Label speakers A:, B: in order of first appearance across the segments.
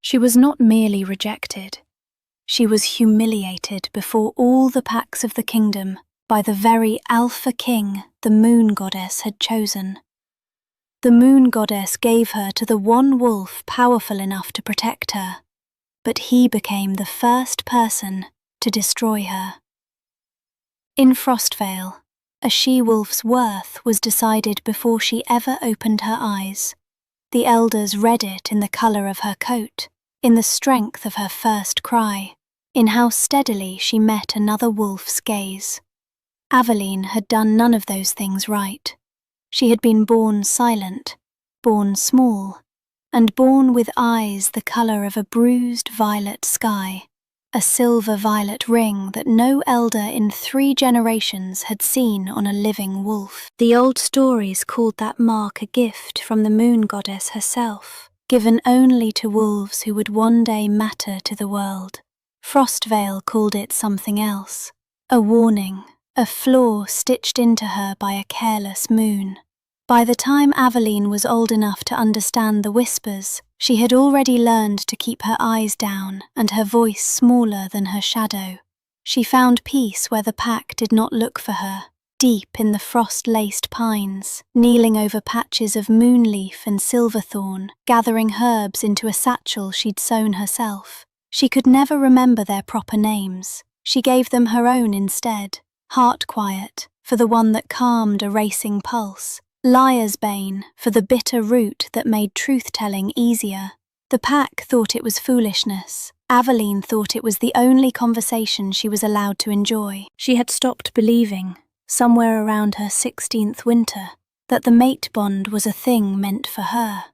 A: She was not merely rejected. She was humiliated before all the packs of the kingdom by the very Alpha King the Moon Goddess had chosen. The Moon Goddess gave her to the one wolf powerful enough to protect her, but he became the first person to destroy her. In Frostvale, a she-wolf's worth was decided before she ever opened her eyes. The elders read it in the colour of her coat, in the strength of her first cry, in how steadily she met another wolf's gaze. Aveline had done none of those things right. She had been born silent, born small, and born with eyes the colour of a bruised violet sky, a silver-violet ring that no elder in 3 generations had seen on a living wolf. The old stories called that mark a gift from the Moon Goddess herself, given only to wolves who would one day matter to the world. Frostvale called it something else, a warning, a flaw stitched into her by a careless moon. By the time Aveline was old enough to understand the whispers, she had already learned to keep her eyes down and her voice smaller than her shadow. She found peace where the pack did not look for her, deep in the frost-laced pines, kneeling over patches of moonleaf and silverthorn, gathering herbs into a satchel she'd sewn herself. She could never remember their proper names. She gave them her own instead. Heart Quiet, for the one that calmed a racing pulse. Liar's Bane, for the bitter root that made truth-telling easier. The pack thought it was foolishness. Aveline thought it was the only conversation she was allowed to enjoy. She had stopped believing, somewhere around her 16th winter, that the mate bond was a thing meant for her.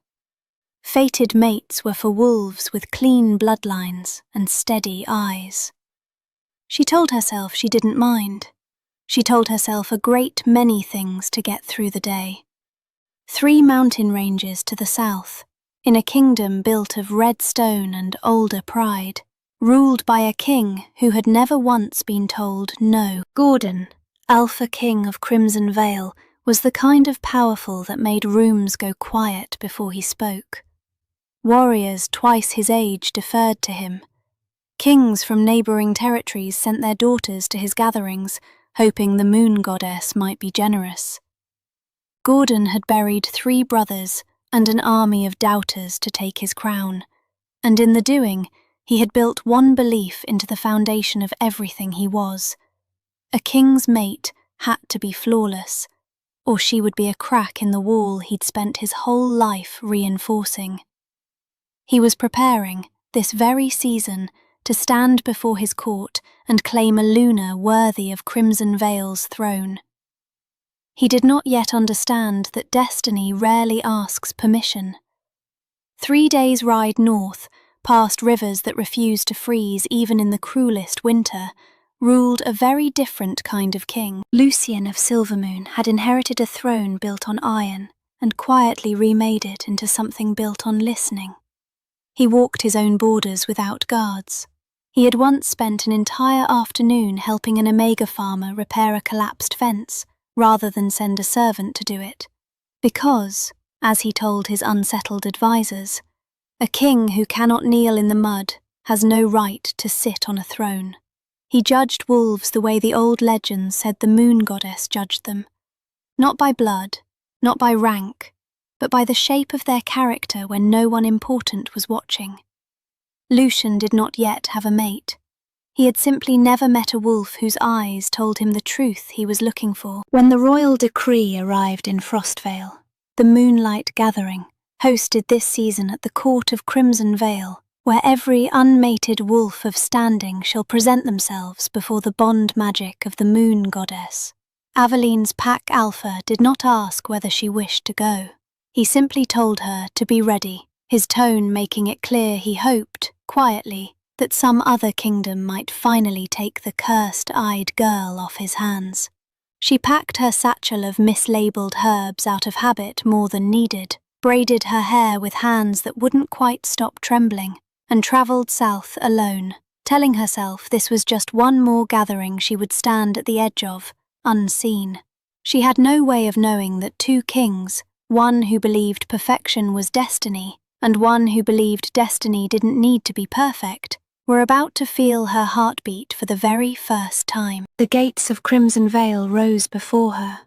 A: Fated mates were for wolves with clean bloodlines and steady eyes. She told herself she didn't mind. She told herself a great many things to get through the day. 3 mountain ranges to the south, in a kingdom built of red stone and older pride, ruled by a king who had never once been told no. Gordon, Alpha King of Crimson Vale, was the kind of powerful that made rooms go quiet before he spoke. Warriors twice his age deferred to him. Kings from neighbouring territories sent their daughters to his gatherings, hoping the Moon Goddess might be generous. Gordon had buried 3 brothers and an army of doubters to take his crown, and in the doing, he had built one belief into the foundation of everything he was. A king's mate had to be flawless, or she would be a crack in the wall he'd spent his whole life reinforcing. He was preparing, this very season, to stand before his court and claim a Luna worthy of Crimson Vale's throne. He did not yet understand that destiny rarely asks permission. 3 days' ride north, past rivers that refused to freeze even in the cruelest winter, ruled a very different kind of king. Lucian of Silvermoon had inherited a throne built on iron and quietly remade it into something built on listening. He walked his own borders without guards. He had once spent an entire afternoon helping an Omega farmer repair a collapsed fence, rather than send a servant to do it, because, as he told his unsettled advisers, a king who cannot kneel in the mud has no right to sit on a throne. He judged wolves the way the old legends said the Moon Goddess judged them, not by blood, not by rank, but by the shape of their character when no one important was watching. Lucian did not yet have a mate. He had simply never met a wolf whose eyes told him the truth he was looking for. When the royal decree arrived in Frostvale, the Moonlight Gathering, hosted this season at the court of Crimson Vale, where every unmated wolf of standing shall present themselves before the bond magic of the Moon Goddess, Aveline's pack alpha did not ask whether she wished to go. He simply told her to be ready, his tone making it clear he hoped, quietly, that some other kingdom might finally take the cursed-eyed girl off his hands. She packed her satchel of mislabeled herbs out of habit more than needed, braided her hair with hands that wouldn't quite stop trembling, and travelled south alone, telling herself this was just one more gathering she would stand at the edge of, unseen. She had no way of knowing that 2 kings, one who believed perfection was destiny, and one who believed destiny didn't need to be perfect, were about to feel her heartbeat for the very first time. The gates of Crimson Vale rose before her,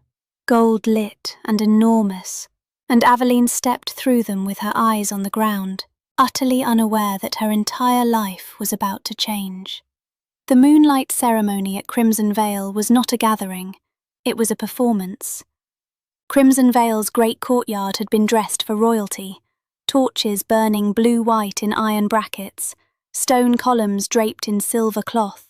A: gold-lit and enormous, and Aveline stepped through them with her eyes on the ground, utterly unaware that her entire life was about to change. The moonlight ceremony at Crimson Vale was not a gathering, it was a performance. Crimson Vale's great courtyard had been dressed for royalty, torches burning blue-white in iron brackets, stone columns draped in silver cloth,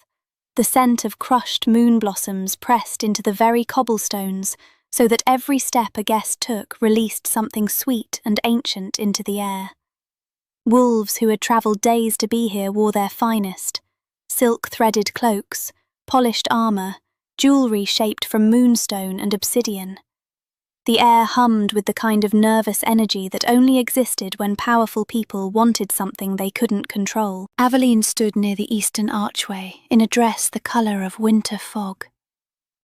A: the scent of crushed moon blossoms pressed into the very cobblestones so that every step a guest took released something sweet and ancient into the air. Wolves who had travelled days to be here wore their finest, silk-threaded cloaks, polished armour, jewellery shaped from moonstone and obsidian. The air hummed with the kind of nervous energy that only existed when powerful people wanted something they couldn't control. Aveline stood near the eastern archway in a dress the colour of winter fog.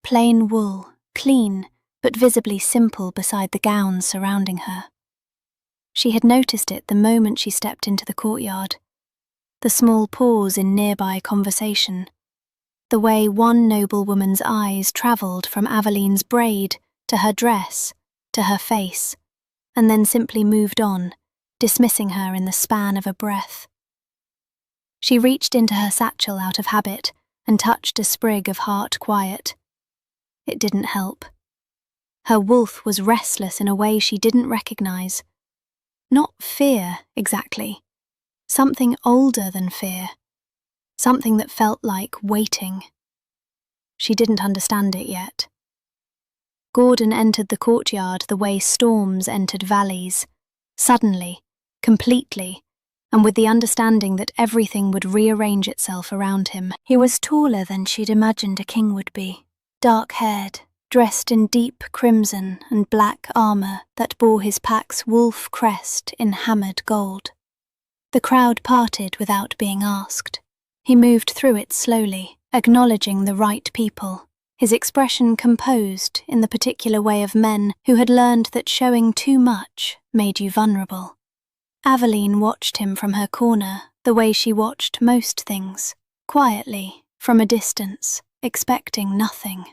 A: Plain wool, clean, but visibly simple beside the gowns surrounding her. She had noticed it the moment she stepped into the courtyard. The small pause in nearby conversation. The way one noblewoman's eyes travelled from Aveline's braid to her dress, to her face, and then simply moved on, dismissing her in the span of a breath. She reached into her satchel out of habit and touched a sprig of heart quiet. It didn't help. Her wolf was restless in a way she didn't recognise. Not fear, exactly. Something older than fear. Something that felt like waiting. She didn't understand it yet. Gordon entered the courtyard the way storms entered valleys, suddenly, completely, and with the understanding that everything would rearrange itself around him. He was taller than she'd imagined a king would be, dark-haired, dressed in deep crimson and black armour that bore his pack's wolf crest in hammered gold. The crowd parted without being asked. He moved through it slowly, acknowledging the right people, his expression composed in the particular way of men who had learned that showing too much made you vulnerable. Aveline watched him from her corner the way she watched most things, quietly, from a distance, expecting nothing.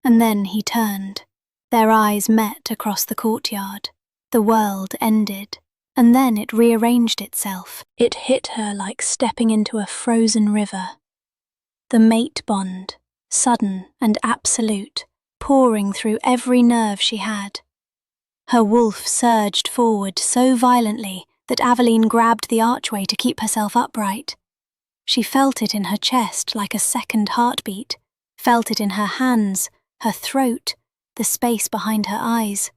A: And then he turned. Their eyes met across the courtyard. The world ended, and then it rearranged itself. It hit her like stepping into a frozen river. The mate bond, sudden and absolute, pouring through every nerve she had. Her wolf surged forward so violently that Aveline grabbed the archway to keep herself upright. She felt it in her chest like a second heartbeat, felt it in her hands, her throat, the space behind her eyes.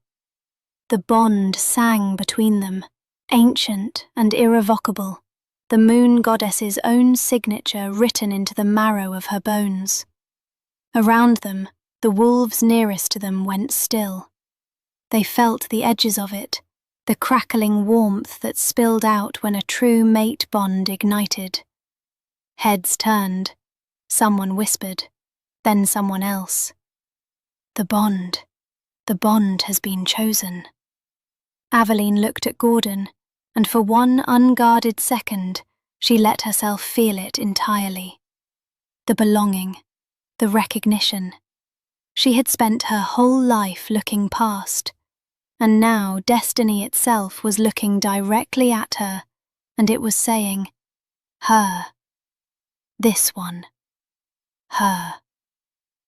A: The bond sang between them, ancient and irrevocable, the moon goddess's own signature written into the marrow of her bones. Around them, the wolves nearest to them went still. They felt the edges of it, the crackling warmth that spilled out when a true mate bond ignited. Heads turned. Someone whispered, then someone else. The bond has been chosen. Aveline looked at Gordon, and for one unguarded second, she let herself feel it entirely. The belonging, the recognition. She had spent her whole life looking past, and now destiny itself was looking directly at her, and it was saying, her. This one. Her.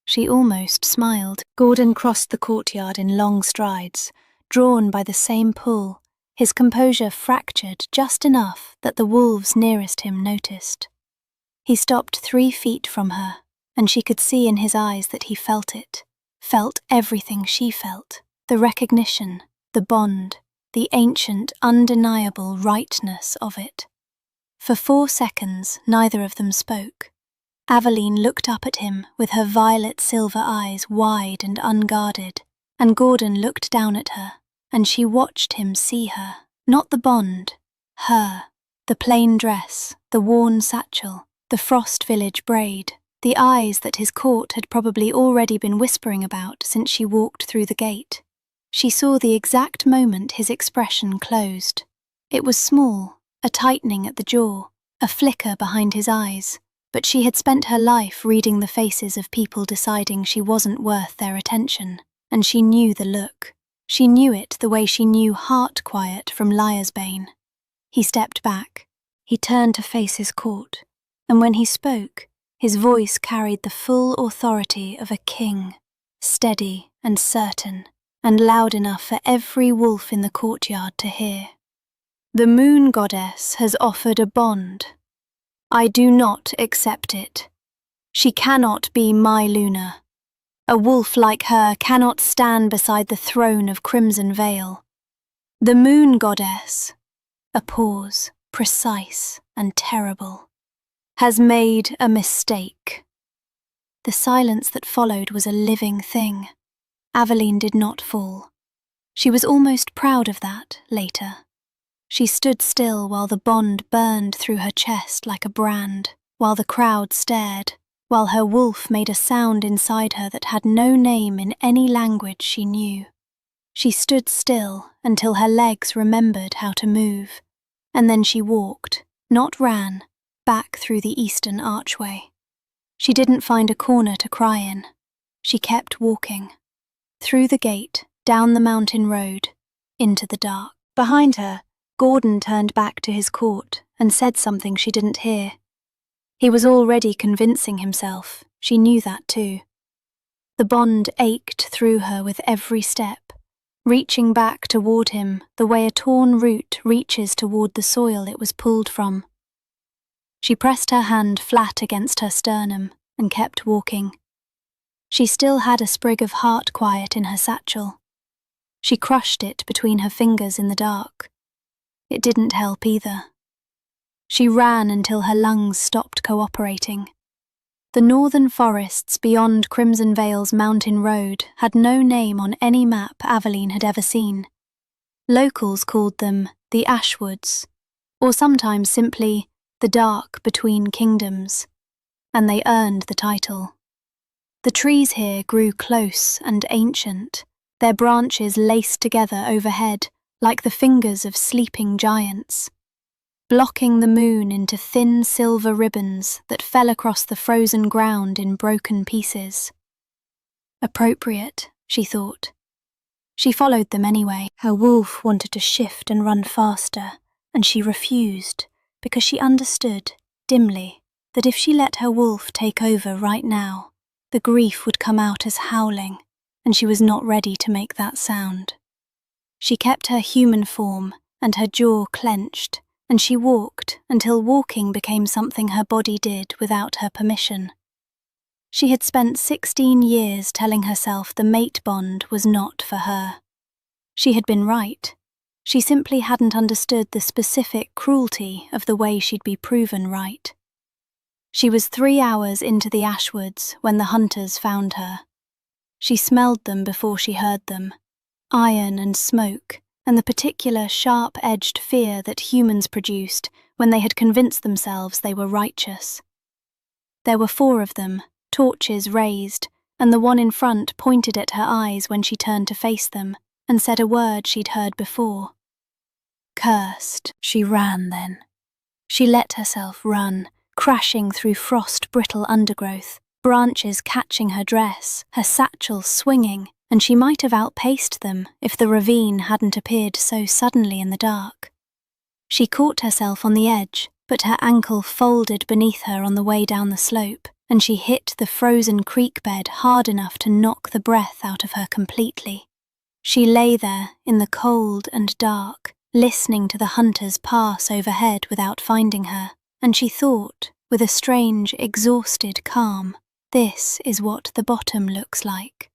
A: She almost smiled. Gordon crossed the courtyard in long strides, drawn by the same pull, his composure fractured just enough that the wolves nearest him noticed. He stopped 3 feet from her, and she could see in his eyes that he felt it, felt everything she felt, the recognition, the bond, the ancient, undeniable rightness of it. For 4 seconds, neither of them spoke. Aveline looked up at him with her violet silver eyes wide and unguarded, and Gordon looked down at her, and she watched him see her, not the bond, her, the plain dress, the worn satchel, the Frost Village braid, the eyes that his court had probably already been whispering about since she walked through the gate. She saw the exact moment his expression closed, It was small, a tightening at the jaw, a flicker behind his eyes, but she had spent her life reading the faces of people deciding she wasn't worth their attention, and she knew the look. She knew it the way she knew heart quiet from liar's bane. He stepped back. He turned to face his court, and when he spoke, his voice carried the full authority of a king, steady and certain, and loud enough for every wolf in the courtyard to hear. The moon goddess has offered a bond. I do not accept it. She cannot be my Luna. A wolf like her cannot stand beside the throne of Crimson Vale. The moon goddess, a pause, precise and terrible, has made a mistake. The silence that followed was a living thing. Aveline did not fall. She was almost proud of that later. She stood still while the bond burned through her chest like a brand, while the crowd stared, while her wolf made a sound inside her that had no name in any language she knew. She stood still until her legs remembered how to move, and then she walked, not ran, back through the eastern archway. She didn't find a corner to cry in. She kept walking. Through the gate, down the mountain road, into the dark. Behind her, Gordon turned back to his court and said something she didn't hear. He was already convincing himself, she knew that too. The bond ached through her with every step, reaching back toward him the way a torn root reaches toward the soil it was pulled from. She pressed her hand flat against her sternum and kept walking. She still had a sprig of heart quiet in her satchel. She crushed it between her fingers in the dark. It didn't help either. She ran until her lungs stopped cooperating. The northern forests beyond Crimson Vale's mountain road had no name on any map Aveline had ever seen. Locals called them the Ashwoods, or sometimes simply the Dark Between Kingdoms, and they earned the title. The trees here grew close and ancient, their branches laced together overhead like the fingers of sleeping giants, blocking the moon into thin silver ribbons that fell across the frozen ground in broken pieces. Appropriate, she thought. She followed them anyway. Her wolf wanted to shift and run faster, and she refused because she understood, dimly, that if she let her wolf take over right now, the grief would come out as howling, and she was not ready to make that sound. She kept her human form, and her jaw clenched, and she walked until walking became something her body did without her permission. She had spent 16 years telling herself the mate bond was not for her. She had been right. She simply hadn't understood the specific cruelty of the way she'd be proven right. She was 3 hours into the Ashwoods when the hunters found her. She smelled them before she heard them, iron and smoke, and the particular sharp-edged fear that humans produced when they had convinced themselves they were righteous. There were 4 of them, torches raised, and the one in front pointed at her eyes when she turned to face them, and said a word she'd heard before. Cursed. She ran then. She let herself run, crashing through frost-brittle undergrowth, branches catching her dress, her satchel swinging, and she might have outpaced them if the ravine hadn't appeared so suddenly in the dark. She caught herself on the edge, but her ankle folded beneath her on the way down the slope, and she hit the frozen creek bed hard enough to knock the breath out of her completely. She lay there in the cold and dark, listening to the hunters pass overhead without finding her, and she thought, with a strange, exhausted calm, this is what the bottom looks like.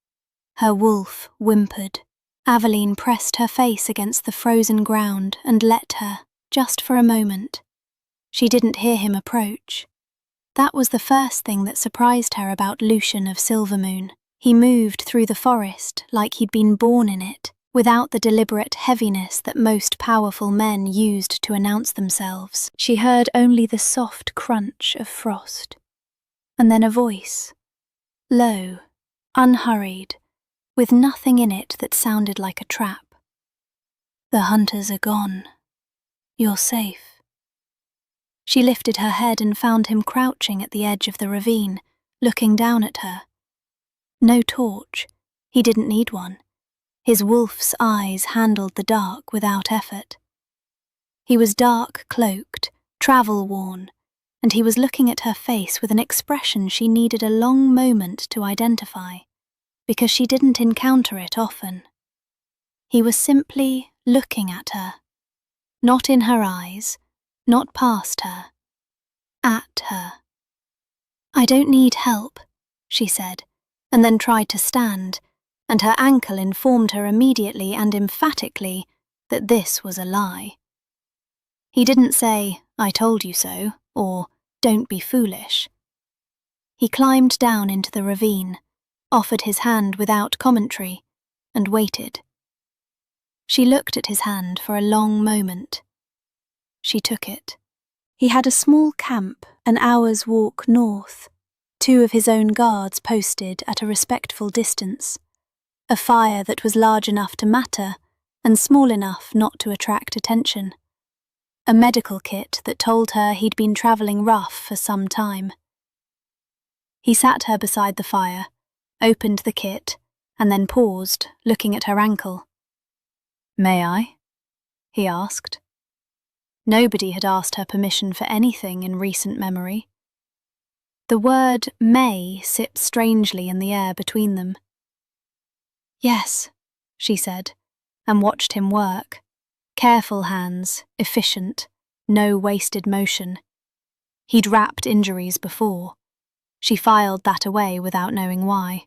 A: Her wolf whimpered. Aveline pressed her face against the frozen ground and let her, just for a moment. She didn't hear him approach. That was the first thing that surprised her about Lucian of Silvermoon. He moved through the forest like he'd been born in it, without the deliberate heaviness that most powerful men used to announce themselves. She heard only the soft crunch of frost. And then a voice. Low, unhurried, with nothing in it that sounded like a trap. The hunters are gone. You're safe." She lifted her head and found him crouching at the edge of the ravine, looking down at her. No torch. He didn't need one. His wolf's eyes handled the dark without effort. He was dark-cloaked, travel-worn, and he was looking at her face with an expression she needed a long moment to identify, because she didn't encounter it often. He was simply looking at her, not in her eyes, not past her, at her. "I don't need help," she said, and then tried to stand, and her ankle informed her immediately and emphatically that this was a lie. He didn't say, "I told you so," or "Don't be foolish." He climbed down into the ravine, offered his hand without commentary, and waited. She looked at his hand for a long moment. She took it. He had a small camp an hour's walk north, 2 of his own guards posted at a respectful distance, a fire that was large enough to matter and small enough not to attract attention, a medical kit that told her he'd been travelling rough for some time. He sat her beside the fire, opened the kit, and then paused, looking at her ankle. "May I?" he asked. Nobody had asked her permission for anything in recent memory. The word "may" sipped strangely in the air between them. "Yes," she said, and watched him work. Careful hands, efficient, no wasted motion. He'd wrapped injuries before. She filed that away without knowing why.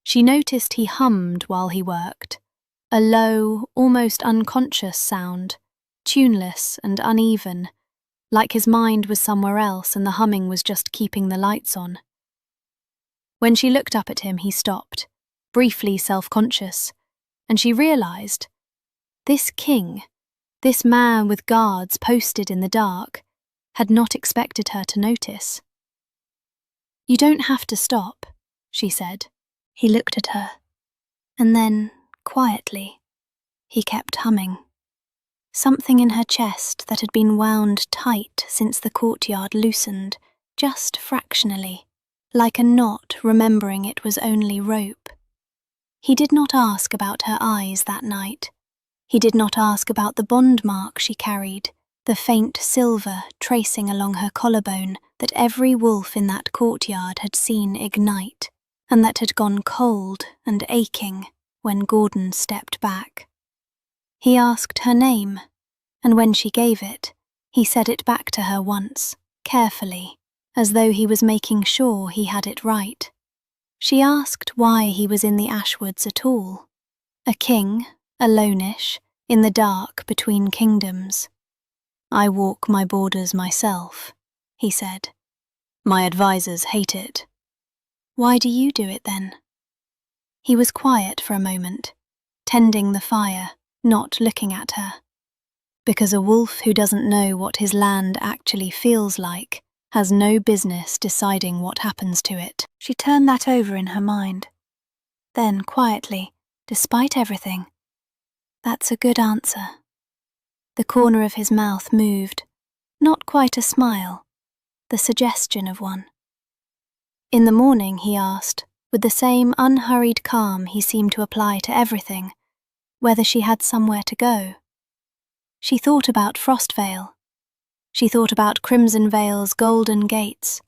A: She noticed he hummed while he worked, a low, almost unconscious sound, tuneless and uneven, like his mind was somewhere else and the humming was just keeping the lights on. When she looked up at him, he stopped, briefly self-conscious, and she realised, this king, this man with guards posted in the dark, had not expected her to notice. "You don't have to stop," she said. He looked at her, and then, quietly, he kept humming. Something in her chest that had been wound tight since the courtyard loosened, just fractionally, like a knot remembering it was only rope. He did not ask about her eyes that night. He did not ask about the bond mark she carried, the faint silver tracing along her collarbone that every wolf in that courtyard had seen ignite, and that had gone cold and aching when Gordon stepped back. He asked her name, and when she gave it, he said it back to her once, carefully, as though he was making sure he had it right. She asked why he was in the Ashwoods at all. A king, alone-ish, in the dark between kingdoms. "I walk my borders myself," he said. "My advisors hate it." "Why do you do it then?" He was quiet for a moment, tending the fire, not looking at her. "Because a wolf who doesn't know what his land actually feels like has no business deciding what happens to it." She turned that over in her mind. Then, quietly, despite everything, "That's a good answer." The corner of his mouth moved, not quite a smile, the suggestion of one. In the morning, he asked, with the same unhurried calm he seemed to apply to everything, whether she had somewhere to go. She thought about Frostvale. She thought about Crimson Vale's golden gates.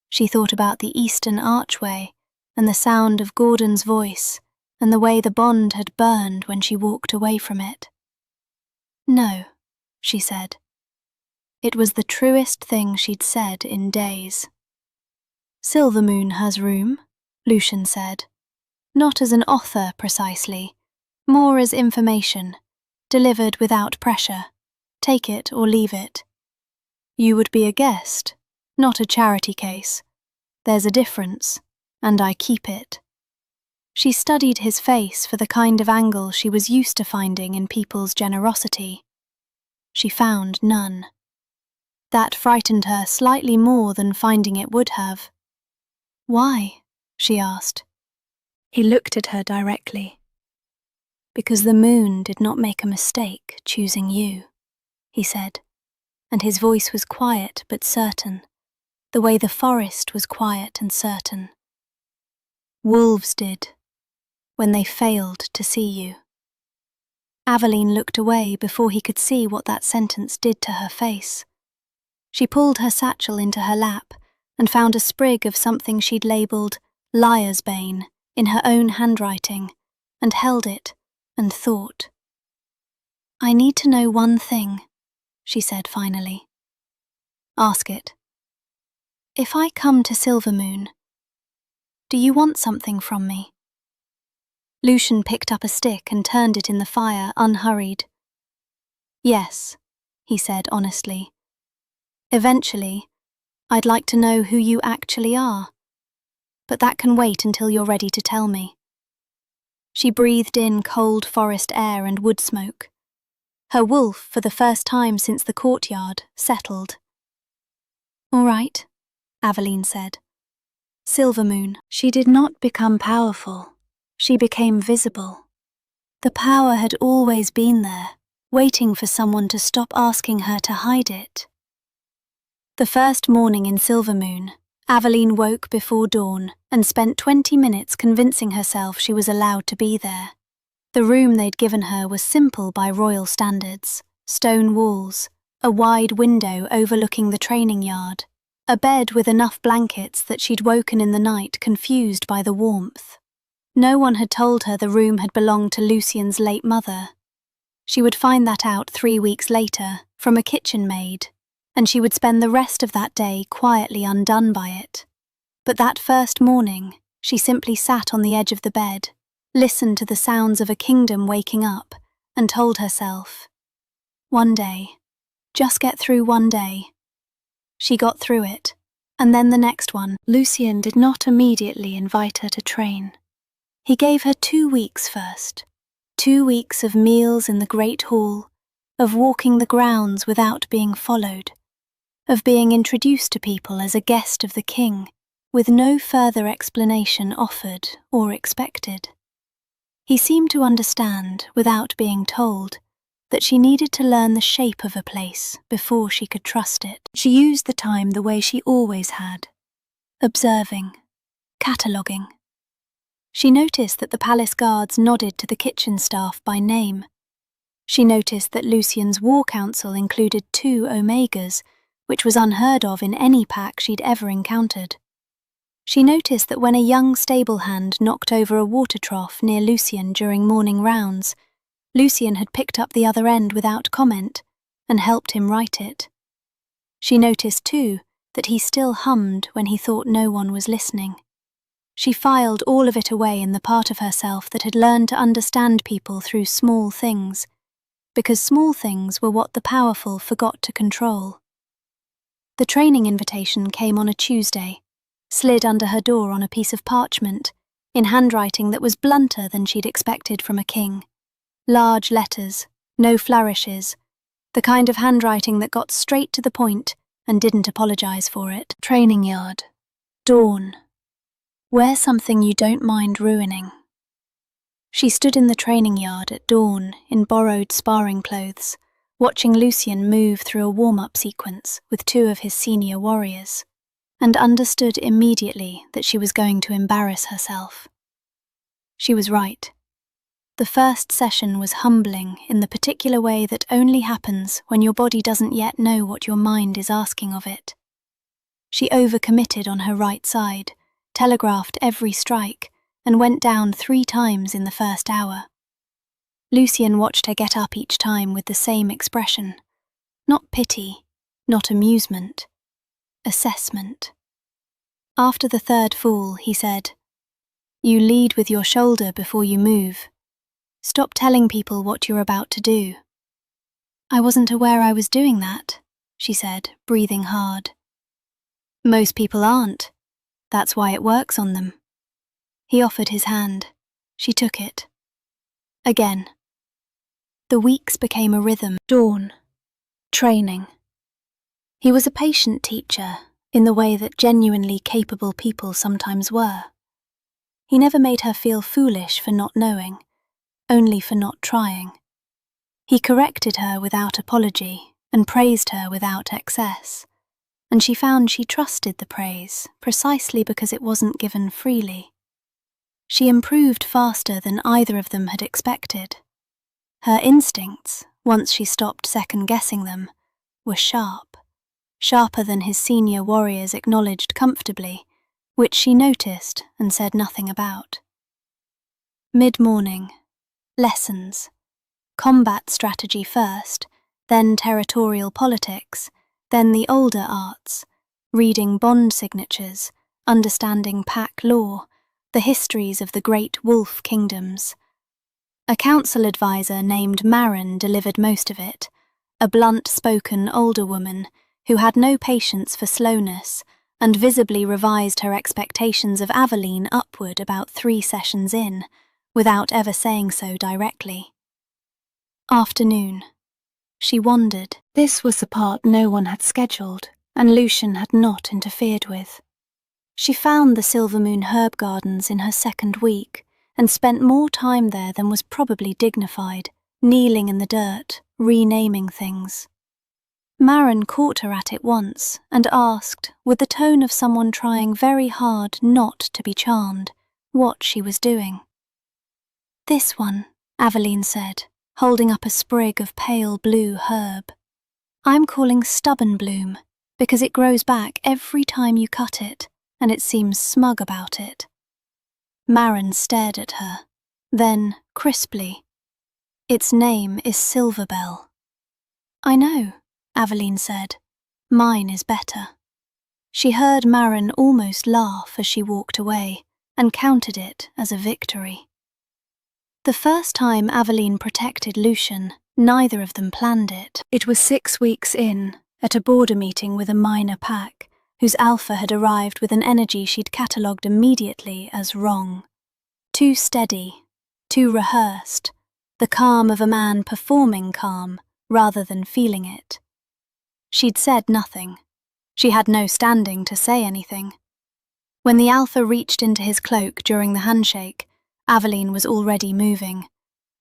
A: She thought about the eastern archway and the sound of Gordon's voice and the way the bond had burned when she walked away from it. "No," she said. It was the truest thing she'd said in days. "Silvermoon has room," Lucian said. "Not as an author, precisely. More as information, delivered without pressure. Take it or leave it. You would be a guest, not a charity case. There's a difference, and I keep it." She studied his face for the kind of angle she was used to finding in people's generosity. She found none. That frightened her slightly more than finding it would have. "Why?" she asked. He looked at her directly. "Because the moon did not make a mistake choosing you." he said, and his voice was quiet but certain, the way the forest was quiet and certain. Wolves did, when they failed to see you. Aveline looked away before he could see what that sentence did to her face. She pulled her satchel into her lap and found a sprig of something she'd labelled Liar's Bane in her own handwriting, and held it and thought. "I need to know one thing," she said finally. "Ask it." "If I come to Silvermoon, do you want something from me?" Lucian picked up a stick and turned it in the fire, unhurried. "Yes," he said honestly. "Eventually, I'd like to know who you actually are. But that can wait until you're ready to tell me." She breathed in cold forest air and wood smoke. Her wolf, for the first time since the courtyard, settled. "All right," Aveline said. Silvermoon. She did not become powerful. She became visible. The power had always been there, waiting for someone to stop asking her to hide it. The first morning in Silvermoon, Aveline woke before dawn and spent 20 minutes convincing herself she was allowed to be there. The room they'd given her was simple by royal standards: stone walls, a wide window overlooking the training yard, a bed with enough blankets that she'd woken in the night confused by the warmth. No one had told her the room had belonged to Lucian's late mother. She would find that out 3 weeks later from a kitchen maid, and she would spend the rest of that day quietly undone by it. But that first morning, she simply sat on the edge of the bed, listened to the sounds of a kingdom waking up, and told herself, "One day, just get through one day." She got through it, and then the next one. Lucian did not immediately invite her to train. He gave her 2 weeks first, 2 weeks of meals in the great hall, of walking the grounds without being followed, of being introduced to people as a guest of the king, with no further explanation offered or expected. He seemed to understand, without being told, that she needed to learn the shape of a place before she could trust it. She used the time the way she always had, observing, cataloguing. She noticed that the palace guards nodded to the kitchen staff by name. She noticed that Lucian's war council included 2 Omegas, which was unheard of in any pack she'd ever encountered. She noticed that when a young stable hand knocked over a water trough near Lucian during morning rounds, Lucian had picked up the other end without comment and helped him right it. She noticed, too, that he still hummed when he thought no one was listening. She filed all of it away in the part of herself that had learned to understand people through small things, because small things were what the powerful forgot to control. The training invitation came on a Tuesday, slid under her door on a piece of parchment, in handwriting that was blunter than she'd expected from a king. Large letters, no flourishes, the kind of handwriting that got straight to the point and didn't apologize for it. Training yard. Dawn. Wear something you don't mind ruining. She stood in the training yard at dawn in borrowed sparring clothes, watching Lucian move through a warm-up sequence with 2 of his senior warriors, and understood immediately that she was going to embarrass herself. She was right. The first session was humbling in the particular way that only happens when your body doesn't yet know what your mind is asking of it. She overcommitted on her right side, telegraphed every strike, and went down 3 times in the first hour. Lucian watched her get up each time with the same expression. Not pity, not amusement. Assessment. After the 3rd fall, he said, "You lead with your shoulder before you move. Stop telling people what you're about to do." "I wasn't aware I was doing that," she said, breathing hard. "Most people aren't. That's why it works on them." He offered his hand. She took it. Again. The weeks became a rhythm. Dawn. Training. He was a patient teacher, in the way that genuinely capable people sometimes were. He never made her feel foolish for not knowing, only for not trying. He corrected her without apology and praised her without excess, and she found she trusted the praise precisely because it wasn't given freely. She improved faster than either of them had expected. Her instincts, once she stopped second-guessing them, were sharp, sharper than his senior warriors acknowledged comfortably, which she noticed and said nothing about. Mid-morning. Lessons. Combat strategy first, then territorial politics, then the older arts, reading bond signatures, understanding pack law, the histories of the great wolf kingdoms. A council advisor named Marin delivered most of it, a blunt-spoken older woman who had no patience for slowness and visibly revised her expectations of Aveline upward about 3 sessions in, without ever saying so directly. Afternoon. She wandered. This was the part no one had scheduled, and Lucian had not interfered with. She found the Silvermoon herb gardens in her second week, and spent more time there than was probably dignified, kneeling in the dirt, renaming things. Marin caught her at it once and asked, with the tone of someone trying very hard not to be charmed, what she was doing. "This one," Aveline said, holding up a sprig of pale blue herb. "I'm calling Stubborn Bloom, because it grows back every time you cut it, and it seems smug about it." Marin stared at her, then, crisply, "Its name is Silverbell." "I know," Aveline said. "Mine is better." She heard Marin almost laugh as she walked away, and counted it as a victory. The first time Aveline protected Lucian, neither of them planned it. It was 6 weeks in, at a border meeting with a minor pack, whose alpha had arrived with an energy she'd catalogued immediately as wrong. Too steady, too rehearsed, the calm of a man performing calm rather than feeling it. She'd said nothing. She had no standing to say anything. When the alpha reached into his cloak during the handshake, Aveline was already moving.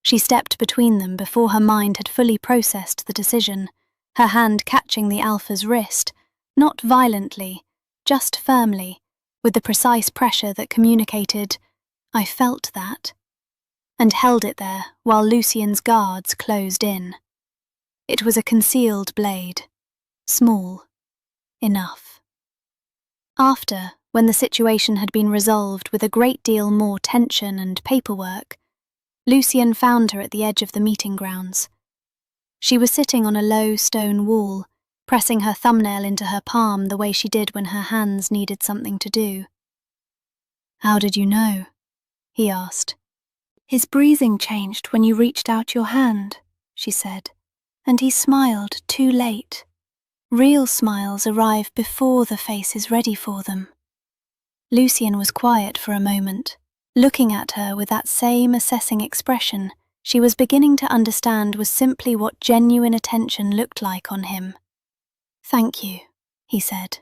A: She stepped between them before her mind had fully processed the decision, her hand catching the alpha's wrist, not violently, just firmly, with the precise pressure that communicated, "I felt that," and held it there while Lucian's guards closed in. It was a concealed blade. Small. Enough. After, when the situation had been resolved with a great deal more tension and paperwork, Lucian found her at the edge of the meeting grounds. She was sitting on a low stone wall, pressing her thumbnail into her palm the way she did when her hands needed something to do. "How did you know?" he asked. "His breathing changed when you reached out your hand," she said, "and he smiled too late. Real smiles arrive before the face is ready for them." Lucian was quiet for a moment, looking at her with that same assessing expression she was beginning to understand was simply what genuine attention looked like on him. "Thank you," he said.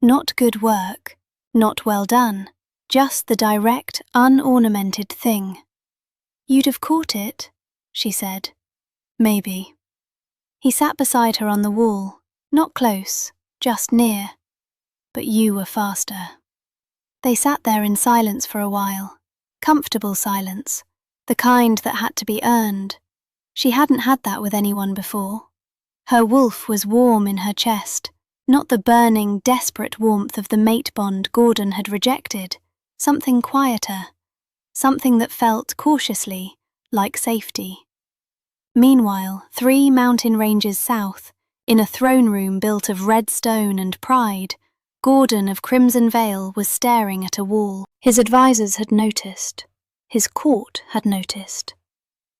A: Not good work, not well done, just the direct, unornamented thing. "You'd have caught it," she said. "Maybe." He sat beside her on the wall, not close, just near. "But you were faster." They sat there in silence for a while, comfortable silence, the kind that had to be earned. She hadn't had that with anyone before. Her wolf was warm in her chest, not the burning, desperate warmth of the mate bond Gordon had rejected, something quieter, something that felt cautiously like safety. Meanwhile, 3 mountain ranges south, in a throne room built of red stone and pride, Gordon of Crimson Vale was staring at a wall. His advisors had noticed. His court had noticed.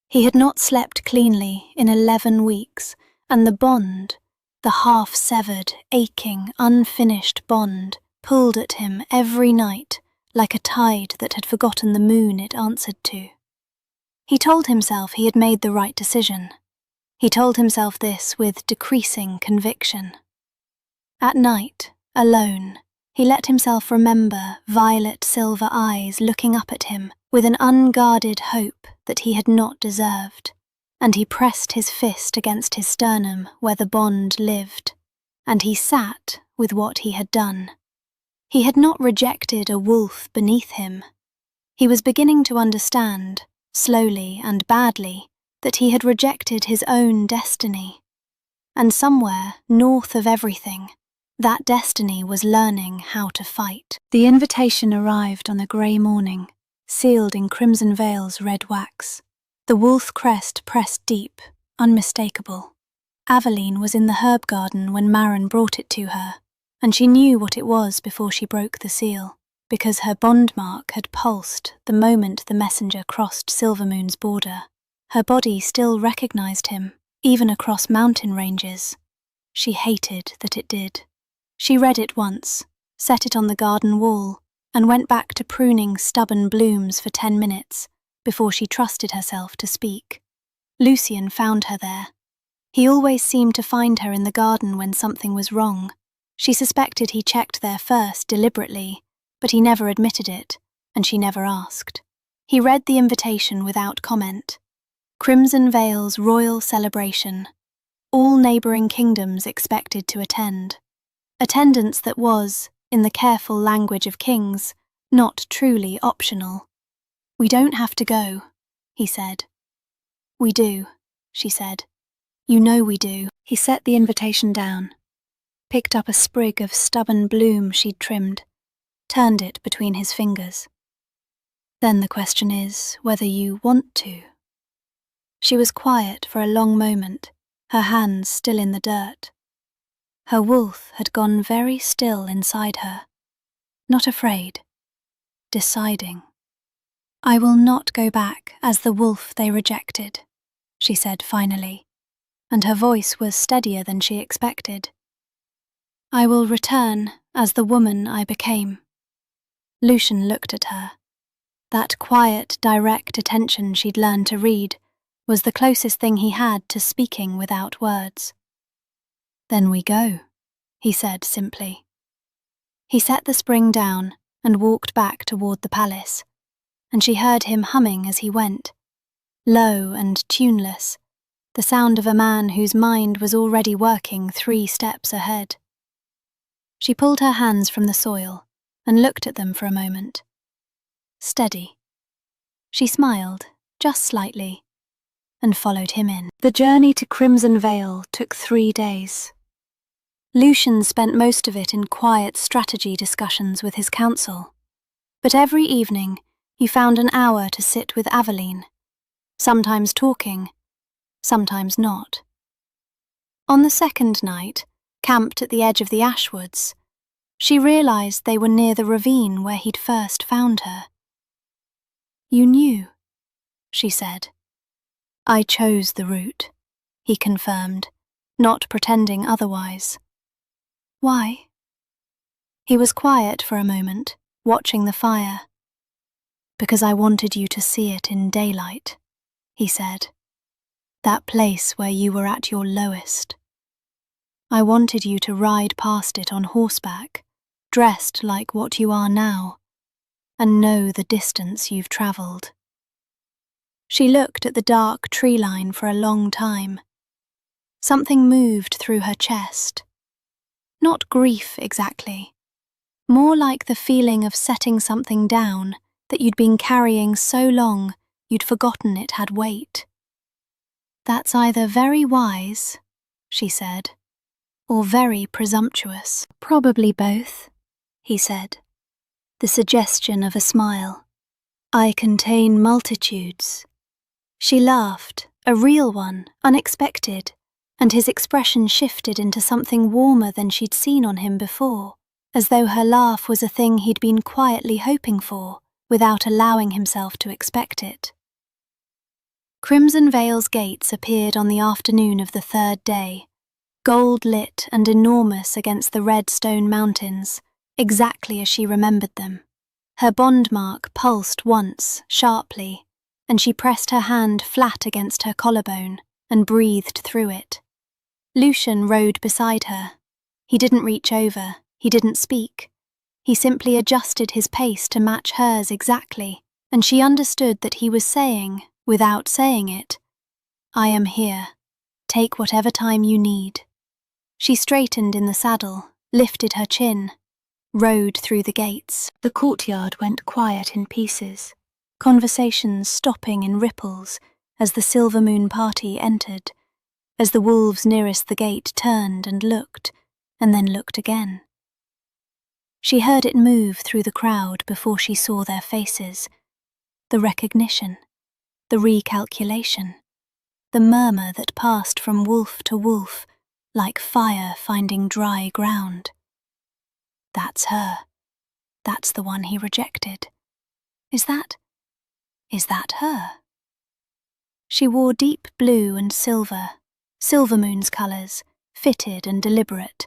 A: He had not slept cleanly in 11 weeks, and the bond, the half-severed, aching, unfinished bond, pulled at him every night like a tide that had forgotten the moon it answered to. He told himself he had made the right decision. He told himself this with decreasing conviction. At night, alone, he let himself remember violet silver eyes looking up at him with an unguarded hope that he had not deserved. and he pressed his fist against his sternum where the bond lived, and he sat with what he had done. He had not rejected a wolf beneath him. He was beginning to understand, slowly and badly, that he had rejected his own destiny. And somewhere, north of everything, that destiny was learning how to fight. The invitation arrived on a grey morning, sealed in Crimson Vale's red wax. The wolf crest pressed deep, unmistakable. Aveline was in the herb garden when Marin brought it to her, and she knew what it was before she broke the seal, because her bond mark had pulsed the moment the messenger crossed Silvermoon's border. Her body still recognized him, even across mountain ranges. She hated that it did. She read it once, set it on the garden wall, and went back to pruning stubborn blooms for 10 minutes before she trusted herself to speak. Lucien found her there. He always seemed to find her in the garden when something was wrong. She suspected he checked there first deliberately, but he never admitted it, and she never asked. He read the invitation without comment. Crimson Vale's royal celebration. All neighbouring kingdoms expected to attend. Attendance that was, in the careful language of kings, not truly optional. "We don't have to go," he said. "We do," she said. "You know we do." He set the invitation down, picked up a sprig of stubborn bloom she'd trimmed, turned it between his fingers. "Then the question is whether you want to." She was quiet for a long moment, her hands still in the dirt. Her wolf had gone very still inside her, not afraid, deciding. "I will not go back as the wolf they rejected," she said finally, and her voice was steadier than she expected. "I will return as the woman I became." Lucien looked at her. That quiet, direct attention she'd learned to read was the closest thing he had to speaking without words. "Then we go," he said simply. He set the spring down and walked back toward the palace, and she heard him humming as he went, low and tuneless, the sound of a man whose mind was already working 3 steps ahead. She pulled her hands from the soil and looked at them for a moment. Steady. She smiled, just slightly, and followed him in. The journey to Crimson Vale took 3 days. Lucien spent most of it in quiet strategy discussions with his council, but every evening he found an hour to sit with Aveline, sometimes talking, sometimes not. On the second night, camped at the edge of the ashwoods, she realized they were near the ravine where he'd first found her. "You knew," she said. "I chose the route," he confirmed, not pretending otherwise. "Why?" He was quiet for a moment, watching the fire. "Because I wanted you to see it in daylight," he said. "That place where you were at your lowest. I wanted you to ride past it on horseback, dressed like what you are now, and know the distance you've travelled." She looked at the dark tree line for a long time. Something moved through her chest. Not grief exactly, more like the feeling of setting something down that you'd been carrying so long you'd forgotten it had weight. "That's either very wise," she said, "or very presumptuous." "Probably both," he said, the suggestion of a smile. "I contain multitudes." She laughed, a real one, unexpected, and his expression shifted into something warmer than she'd seen on him before, as though her laugh was a thing he'd been quietly hoping for, without allowing himself to expect it. Crimson Vale's gates appeared on the afternoon of the 3rd day, gold-lit and enormous against the red stone mountains, exactly as she remembered them. Her bond mark pulsed once, sharply, and she pressed her hand flat against her collarbone and breathed through it. Lucien rode beside her. He didn't reach over, he didn't speak. He simply adjusted his pace to match hers exactly, and she understood that he was saying, without saying it, I am here. Take whatever time you need. She straightened in the saddle, lifted her chin, rode through the gates. The courtyard went quiet in pieces, conversations stopping in ripples as the Silver Moon party entered, as the wolves nearest the gate turned and then looked again. She heard it move through the crowd before she saw their faces, the recognition, the recalculation, the murmur that passed from wolf to wolf like fire finding dry ground. That's her. That's the one he rejected. Is that her? She wore deep blue and silver, Silver Moon's colours, fitted and deliberate.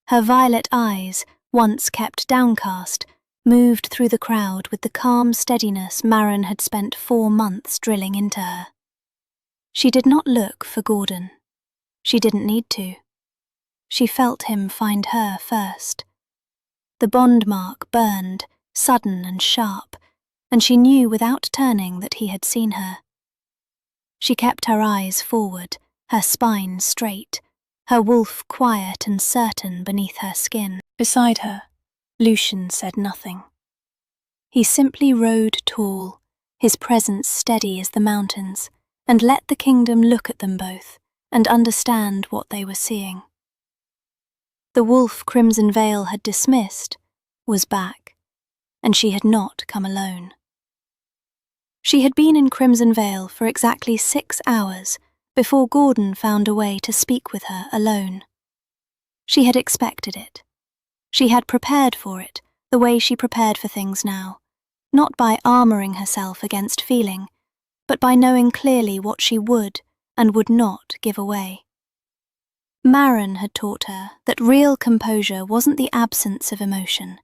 A: Her violet eyes, once kept downcast, moved through the crowd with the calm steadiness Maren had spent 4 months drilling into her. She did not look for Gordon. She didn't need to. She felt him find her first. The bond mark burned, sudden and sharp, and she knew without turning that he had seen her. She kept her eyes forward, her spine straight, her wolf quiet and certain beneath her skin. Beside her, Lucian said nothing. He simply rode tall, his presence steady as the mountains, and let the kingdom look at them both and understand what they were seeing. The wolf Crimson Vale had dismissed was back, and she had not come alone. She had been in Crimson Vale for exactly 6 hours before Gordon found a way to speak with her alone. She had expected it. She had prepared for it the way she prepared for things now, not by armouring herself against feeling, but by knowing clearly what she would and would not give away. Maren had taught her that real composure wasn't the absence of emotion.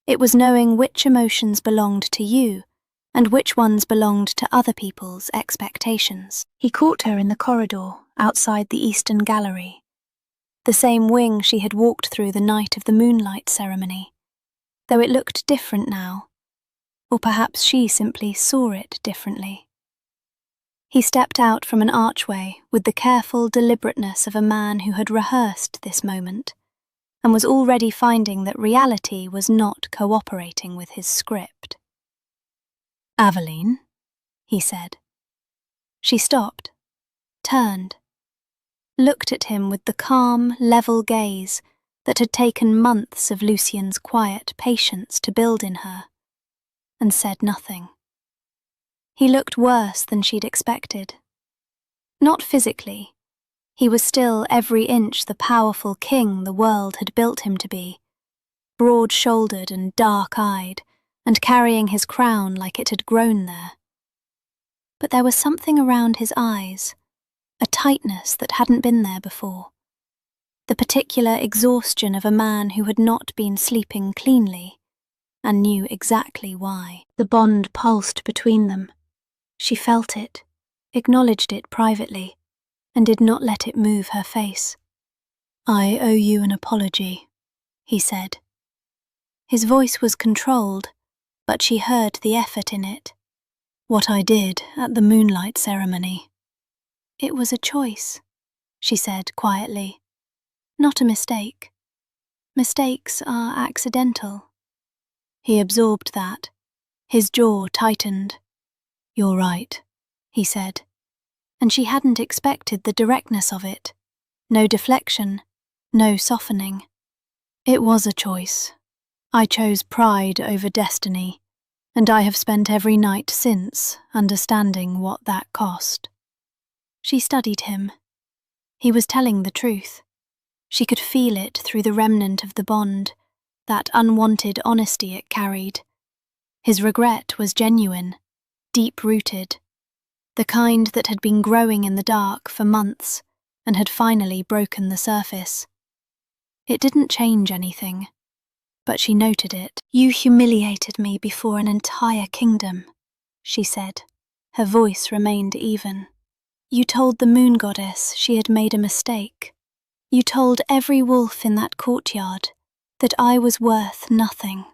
A: It was knowing which emotions belonged to you and which ones belonged to other people's expectations. He caught her in the corridor outside the Eastern Gallery, the same wing she had walked through the night of the moonlight ceremony, though it looked different now, or perhaps she simply saw it differently. He stepped out from an archway with the careful deliberateness of a man who had rehearsed this moment, and was already finding that reality was not cooperating with his script. "Aveline," he said. She stopped, turned, looked at him with the calm, level gaze that had taken months of Lucian's quiet patience to build in her, and said nothing. He looked worse than she'd expected. Not physically. He was still every inch the powerful king the world had built him to be, broad-shouldered and dark-eyed, and carrying his crown like it had grown there. But there was something around his eyes, a tightness that hadn't been there before, the particular exhaustion of a man who had not been sleeping cleanly, and knew exactly why. The bond pulsed between them. She felt it, acknowledged it privately, and did not let it move her face. "I owe you an apology," he said. His voice was controlled, but she heard the effort in it. "What I did at the moonlight ceremony." "It was a choice," she said quietly. "Not a mistake. Mistakes are accidental." He absorbed that. His jaw tightened. "You're right," he said, and she hadn't expected the directness of it. No deflection, no softening. "It was a choice. I chose pride over destiny, and I have spent every night since understanding what that cost." She studied him. He was telling the truth. She could feel it through the remnant of the bond, that unwanted honesty it carried. His regret was genuine, deep-rooted, the kind that had been growing in the dark for months and had finally broken the surface. It didn't change anything, but she noted it. "You humiliated me before an entire kingdom," she said. Her voice remained even. "You told the moon goddess she had made a mistake. You told every wolf in that courtyard that I was worth nothing."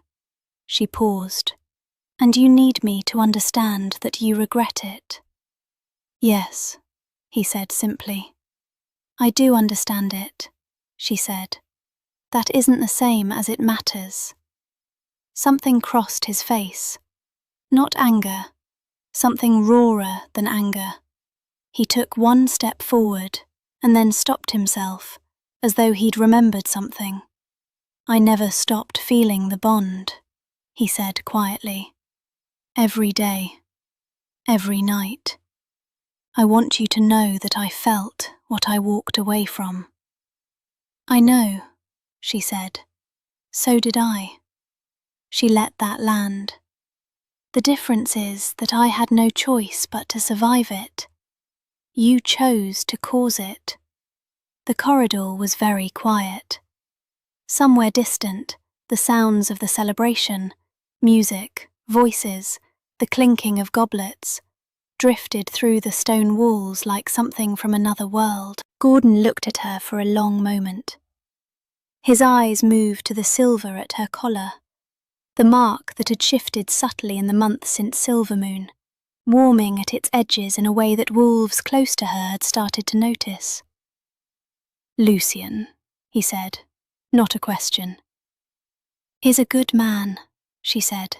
A: She paused. "And you need me to understand that you regret it." "Yes, he said simply. I do understand it, she said. That isn't the same as it matters. Something crossed his face. Not anger, something rawer than anger. He took one step forward and then stopped himself, as though he'd remembered something. I never stopped feeling the bond, he said quietly. Every day, every night. I want you to know that I felt what I walked away from. I know, she said. So did I. She let that land. The difference is that I had no choice but to survive it. You chose to cause it. The corridor was very quiet. Somewhere distant, the sounds of the celebration, music, voices, the clinking of goblets, drifted through the stone walls like something from another world. Gordon looked at her for a long moment. His eyes moved to the silver at her collar, the mark that had shifted subtly in the months since Silvermoon, warming at its edges in a way that wolves close to her had started to notice. Lucian, he said, not a question. Is a good man, she said.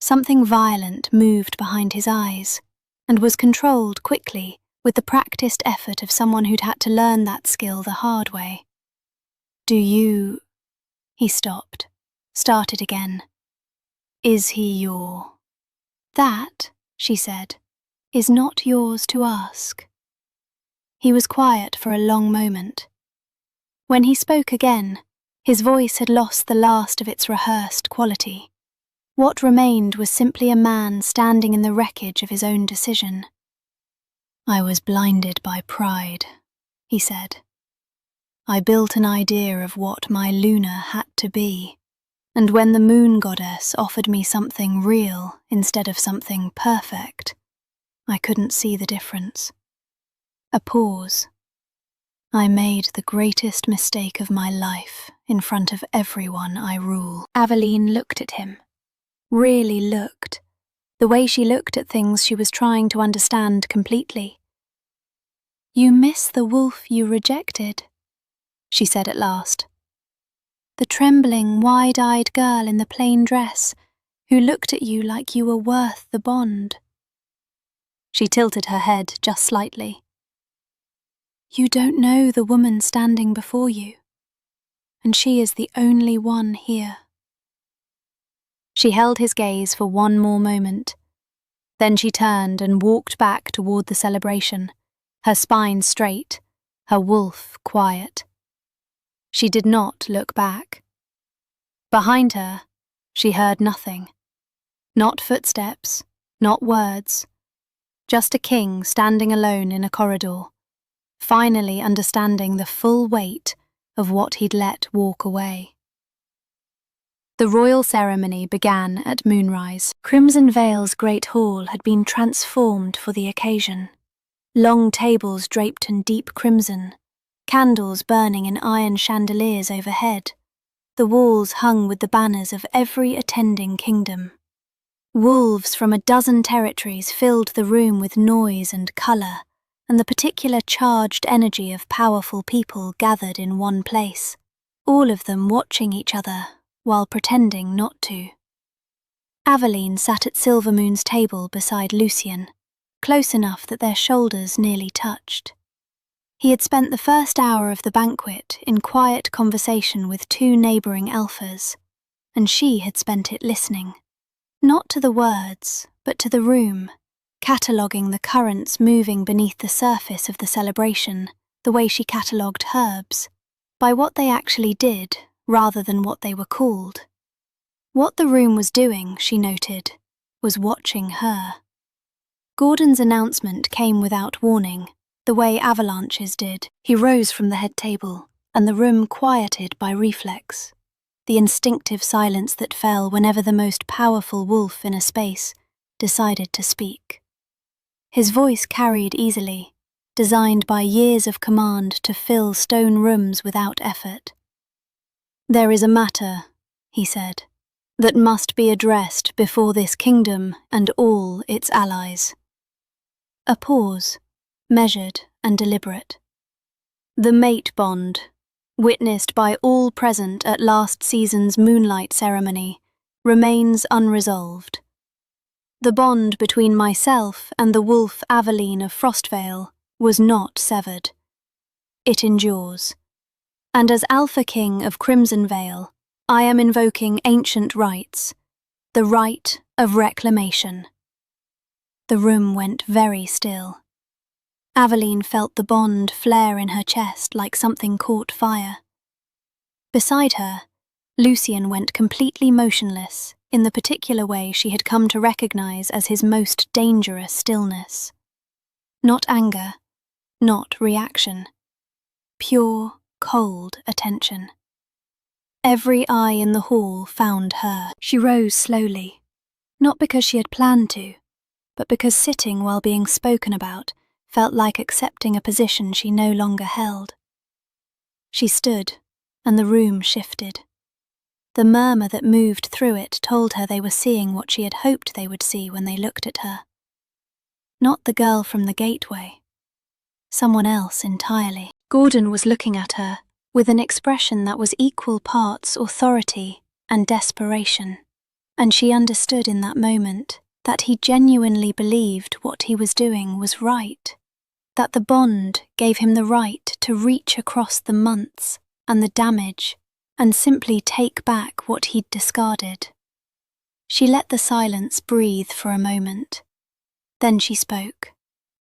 A: Something violent moved behind his eyes, and was controlled quickly with the practiced effort of someone who'd had to learn that skill the hard way. Do you... He stopped, started again. Is he your... That, she said, is not yours to ask. He was quiet for a long moment. When he spoke again, his voice had lost the last of its rehearsed quality. What remained was simply a man standing in the wreckage of his own decision. I was blinded by pride, he said. I built an idea of what my Luna had to be, and when the moon goddess offered me something real instead of something perfect, I couldn't see the difference. A pause. I made the greatest mistake of my life in front of everyone I rule. Aveline looked at him. Really looked, the way she looked at things she was trying to understand completely. You miss the wolf you rejected, she said at last. The trembling, wide-eyed girl in the plain dress who looked at you like you were worth the bond. She tilted her head just slightly. You don't know the woman standing before you, and she is the only one here. She held his gaze for one more moment. Then she turned and walked back toward the celebration, her spine straight, her wolf quiet. She did not look back. Behind her, she heard nothing. Not footsteps, not words. Just a king standing alone in a corridor, finally understanding the full weight of what he'd let walk away. The royal ceremony began at moonrise. Crimson Vale's great hall had been transformed for the occasion. Long tables draped in deep crimson, candles burning in iron chandeliers overhead, the walls hung with the banners of every attending kingdom. Wolves from a dozen territories filled the room with noise and colour, and the particular charged energy of powerful people gathered in one place, all of them watching each other while pretending not to. Aveline sat at Silvermoon's table beside Lucian, close enough that their shoulders nearly touched. He had spent the first hour of the banquet in quiet conversation with two neighbouring alphas, and she had spent it listening, not to the words, but to the room, cataloguing the currents moving beneath the surface of the celebration, the way she catalogued herbs, by what they actually did rather than what they were called. What the room was doing, she noted, was watching her. Gordon's announcement came without warning, the way avalanches did. He rose from the head table, and the room quieted by reflex, the instinctive silence that fell whenever the most powerful wolf in a space decided to speak. His voice carried easily, designed by years of command to fill stone rooms without effort. There is a matter, he said, that must be addressed before this kingdom and all its allies. A pause, measured and deliberate. The mate bond, witnessed by all present at last season's moonlight ceremony, remains unresolved. The bond between myself and the wolf Aveline of Frostvale was not severed. It endures. And as Alpha King of Crimson Vale, I am invoking ancient rights, the right of reclamation. The room went very still. Aveline felt the bond flare in her chest like something caught fire. Beside her, Lucien went completely motionless in the particular way she had come to recognize as his most dangerous stillness. Not anger, not reaction. Pure, cold attention. Every eye in the hall found her. She rose slowly, not because she had planned to, but because sitting while being spoken about felt like accepting a position she no longer held. She stood, and the room shifted. The murmur that moved through it told her they were seeing what she had hoped they would see when they looked at her. Not the girl from the gateway. Someone else entirely. Gordon was looking at her with an expression that was equal parts authority and desperation, and she understood in that moment that he genuinely believed what he was doing was right, that the bond gave him the right to reach across the months and the damage and simply take back what he'd discarded. She let the silence breathe for a moment. Then she spoke,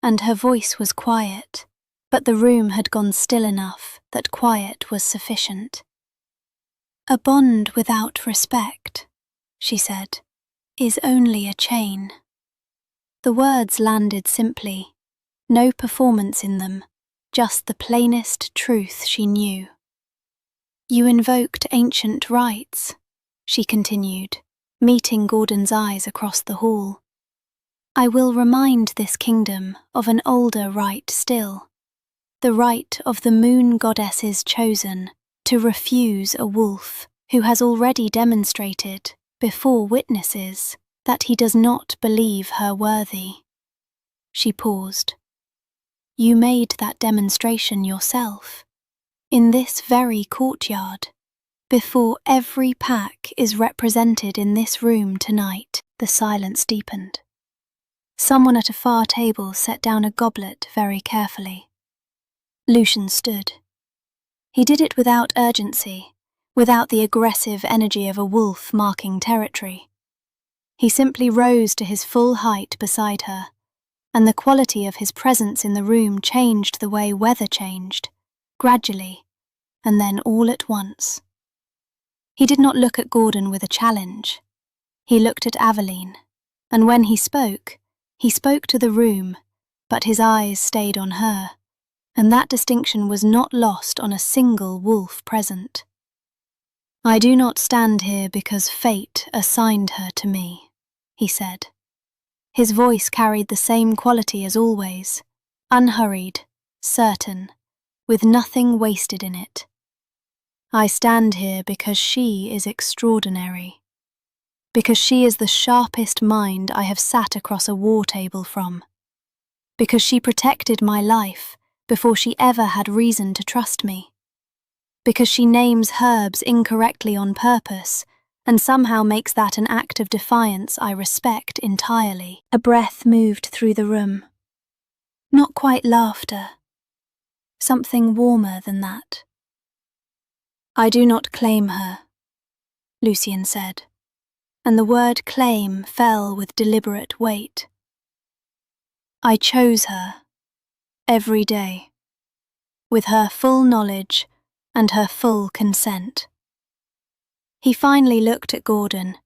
A: and her voice was quiet, but the room had gone still enough that quiet was sufficient. "A bond without respect," she said, "is only a chain." The words landed simply, no performance in them, just the plainest truth she knew. "You invoked ancient rights," she continued, meeting Gordon's eyes across the hall. "I will remind this kingdom of an older right still, the right of the moon goddess's chosen to refuse a wolf who has already demonstrated, before witnesses, that he does not believe her worthy." She paused. "You made that demonstration yourself, in this very courtyard, before every pack is represented in this room tonight." The silence deepened. Someone at a far table set down a goblet very carefully. Lucien stood. He did it without urgency, without the aggressive energy of a wolf marking territory. He simply rose to his full height beside her, and the quality of his presence in the room changed the way weather changed, gradually, and then all at once. He did not look at Gordon with a challenge. He looked at Aveline, and when he spoke to the room, but his eyes stayed on her, and that distinction was not lost on a single wolf present. "I do not stand here because fate assigned her to me," he said. His voice carried the same quality as always, unhurried, certain, with nothing wasted in it. "I stand here because she is extraordinary, because she is the sharpest mind I have sat across a war table from, because she protected my life before she ever had reason to trust me, because she names herbs incorrectly on purpose and somehow makes that an act of defiance I respect entirely." A breath moved through the room. Not quite laughter. Something warmer than that. "I do not claim her," Lucien said, and the word claim fell with deliberate weight. "I chose her, every day, with her full knowledge and her full consent." He finally looked at Gordon,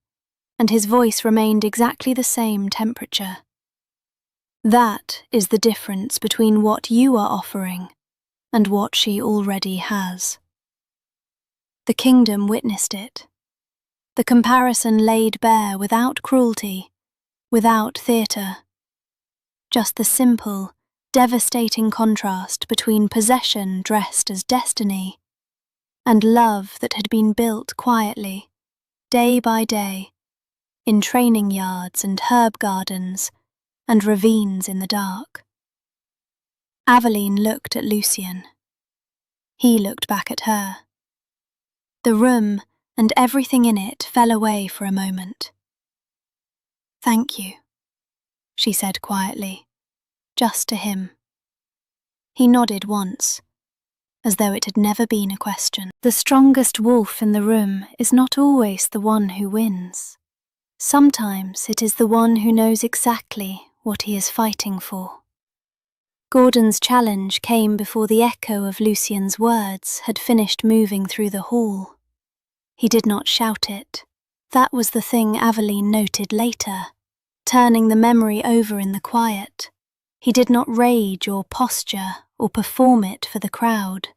A: and his voice remained exactly the same temperature. "That is the difference between what you are offering and what she already has." The kingdom witnessed it. The comparison laid bare without cruelty, without theatre. Just the simple, devastating contrast between possession dressed as destiny and love that had been built quietly, day by day, in training yards and herb gardens and ravines in the dark. Aveline looked at Lucian. He looked back at her. The room and everything in it fell away for a moment. "Thank you," she said quietly, just to him. He nodded once, as though it had never been a question. The strongest wolf in the room is not always the one who wins. Sometimes it is the one who knows exactly what he is fighting for. Gordon's challenge came before the echo of Lucian's words had finished moving through the hall. He did not shout it. That was the thing Aveline noted later, turning the memory over in the quiet. He did not rage or posture or perform it for the crowd.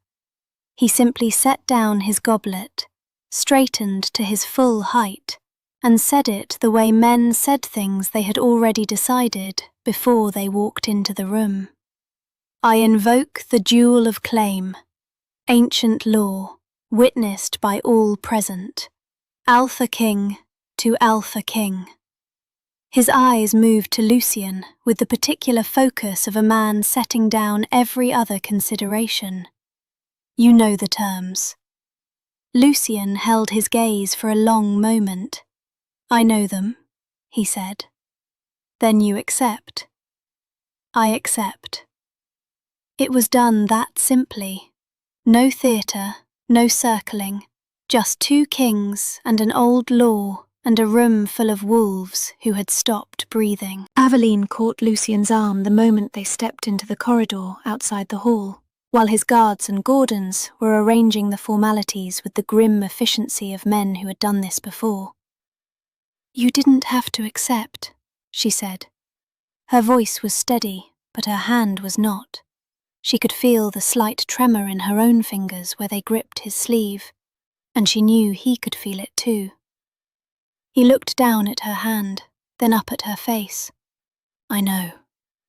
A: He simply set down his goblet, straightened to his full height, and said it the way men said things they had already decided before they walked into the room. "I invoke the duel of claim, ancient law, witnessed by all present, Alpha King to Alpha King." His eyes moved to Lucian with the particular focus of a man setting down every other consideration. "You know the terms." Lucian held his gaze for a long moment. "I know them," he said. "Then you accept." "I accept." It was done that simply. No theatre, no circling, just two kings and an old law and a room full of wolves who had stopped breathing. Aveline caught Lucian's arm the moment they stepped into the corridor outside the hall, while his guards and Gordon's were arranging the formalities with the grim efficiency of men who had done this before. "You didn't have to accept," she said. Her voice was steady, but her hand was not. She could feel the slight tremor in her own fingers where they gripped his sleeve, and she knew he could feel it too. He looked down at her hand, then up at her face. "I know,"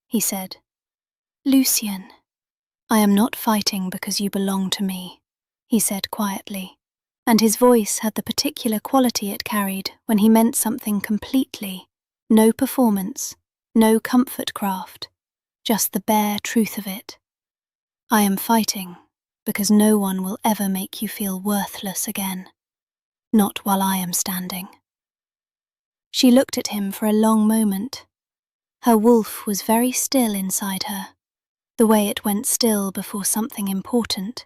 A: he said. "Lucian." "I am not fighting because you belong to me," he said quietly, and his voice had the particular quality it carried when he meant something completely, no performance, no comfort craft, just the bare truth of it. "I am fighting because no one will ever make you feel worthless again. Not while I am standing." She looked at him for a long moment. Her wolf was very still inside her, the way it went still before something important,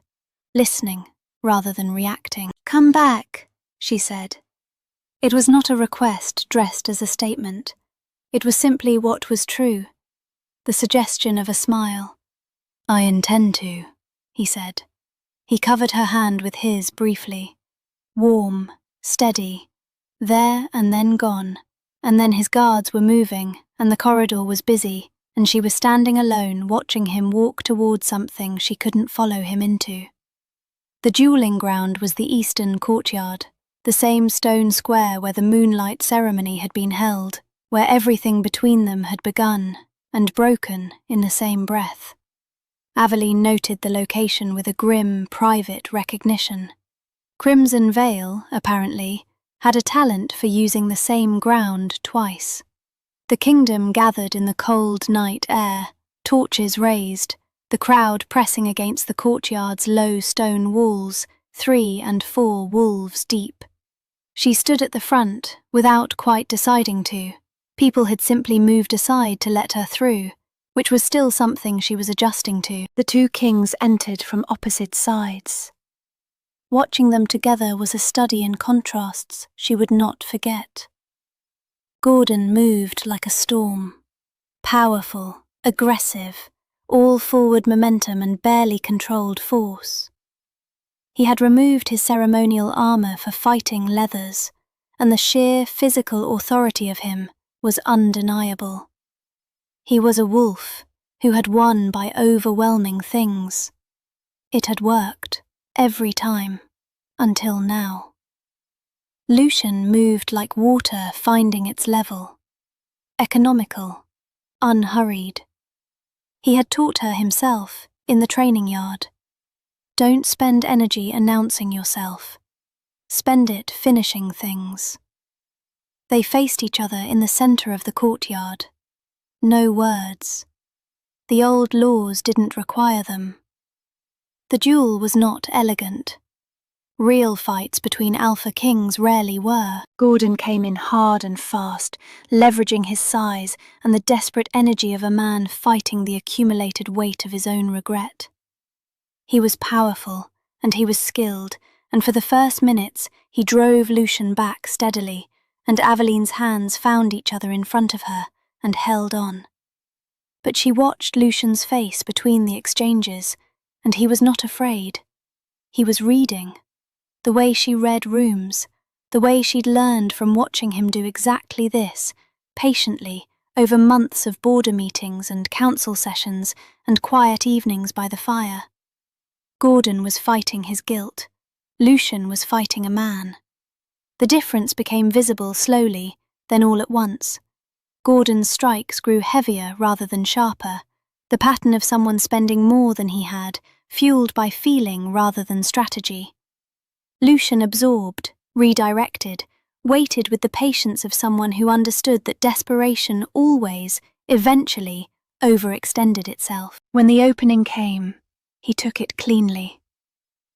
A: listening rather than reacting. "Come back," she said. It was not a request dressed as a statement. It was simply what was true, the suggestion of a smile. "I intend to," he said. He covered her hand with his briefly. Warm, steady, there and then gone, and then his guards were moving, and the corridor was busy, and she was standing alone watching him walk toward something she couldn't follow him into. The dueling ground was the eastern courtyard, the same stone square where the moonlight ceremony had been held, where everything between them had begun and broken in the same breath. Aveline noted the location with a grim, private recognition. Crimson Vale, apparently, had a talent for using the same ground twice. The kingdom gathered in the cold night air, torches raised, the crowd pressing against the courtyard's low stone walls, 3 and 4 wolves deep. She stood at the front, without quite deciding to. People had simply moved aside to let her through, which was still something she was adjusting to. The two kings entered from opposite sides. Watching them together was a study in contrasts she would not forget. Gordon moved like a storm. Powerful, aggressive, all forward momentum and barely controlled force. He had removed his ceremonial armor for fighting leathers, and the sheer physical authority of him was undeniable. He was a wolf who had won by overwhelming things. It had worked, every time, until now. Lucian moved like water finding its level. Economical, unhurried. He had taught her himself, in the training yard. Don't spend energy announcing yourself. Spend it finishing things. They faced each other in the center of the courtyard. No words. The old laws didn't require them. The duel was not elegant. Real fights between alpha kings rarely were. Gordon came in hard and fast, leveraging his size and the desperate energy of a man fighting the accumulated weight of his own regret. He was powerful, and he was skilled, and for the first minutes he drove Lucian back steadily, and Aveline's hands found each other in front of her and held on. But she watched Lucian's face between the exchanges, and he was not afraid. He was reading. The way she read rooms, the way she'd learned from watching him do exactly this, patiently, over months of border meetings and council sessions and quiet evenings by the fire. Gordon was fighting his guilt. Lucian was fighting a man. The difference became visible slowly, then all at once. Gordon's strikes grew heavier rather than sharper, the pattern of someone spending more than he had, fueled by feeling rather than strategy. Lucian absorbed, redirected, waited with the patience of someone who understood that desperation always, eventually, overextended itself. When the opening came, he took it cleanly.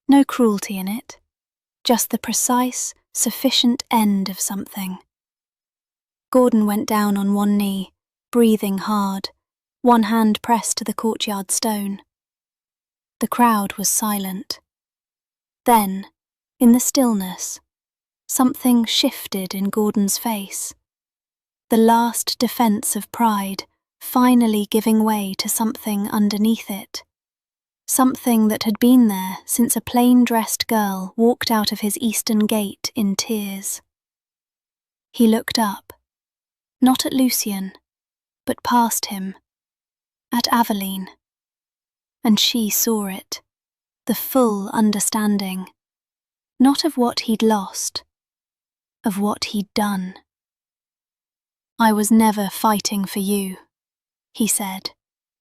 A: No cruelty in it, just the precise, sufficient end of something. Gordon went down on one knee, breathing hard, one hand pressed to the courtyard stone. The crowd was silent. Then, in the stillness, something shifted in Gordon's face. The last defense of pride finally giving way to something underneath it. Something that had been there since a plain-dressed girl walked out of his eastern gate in tears. He looked up, not at Lucian, but past him, at Aveline. And she saw it, the full understanding, not of what he'd lost, of what he'd done. "I was never fighting for you," he said,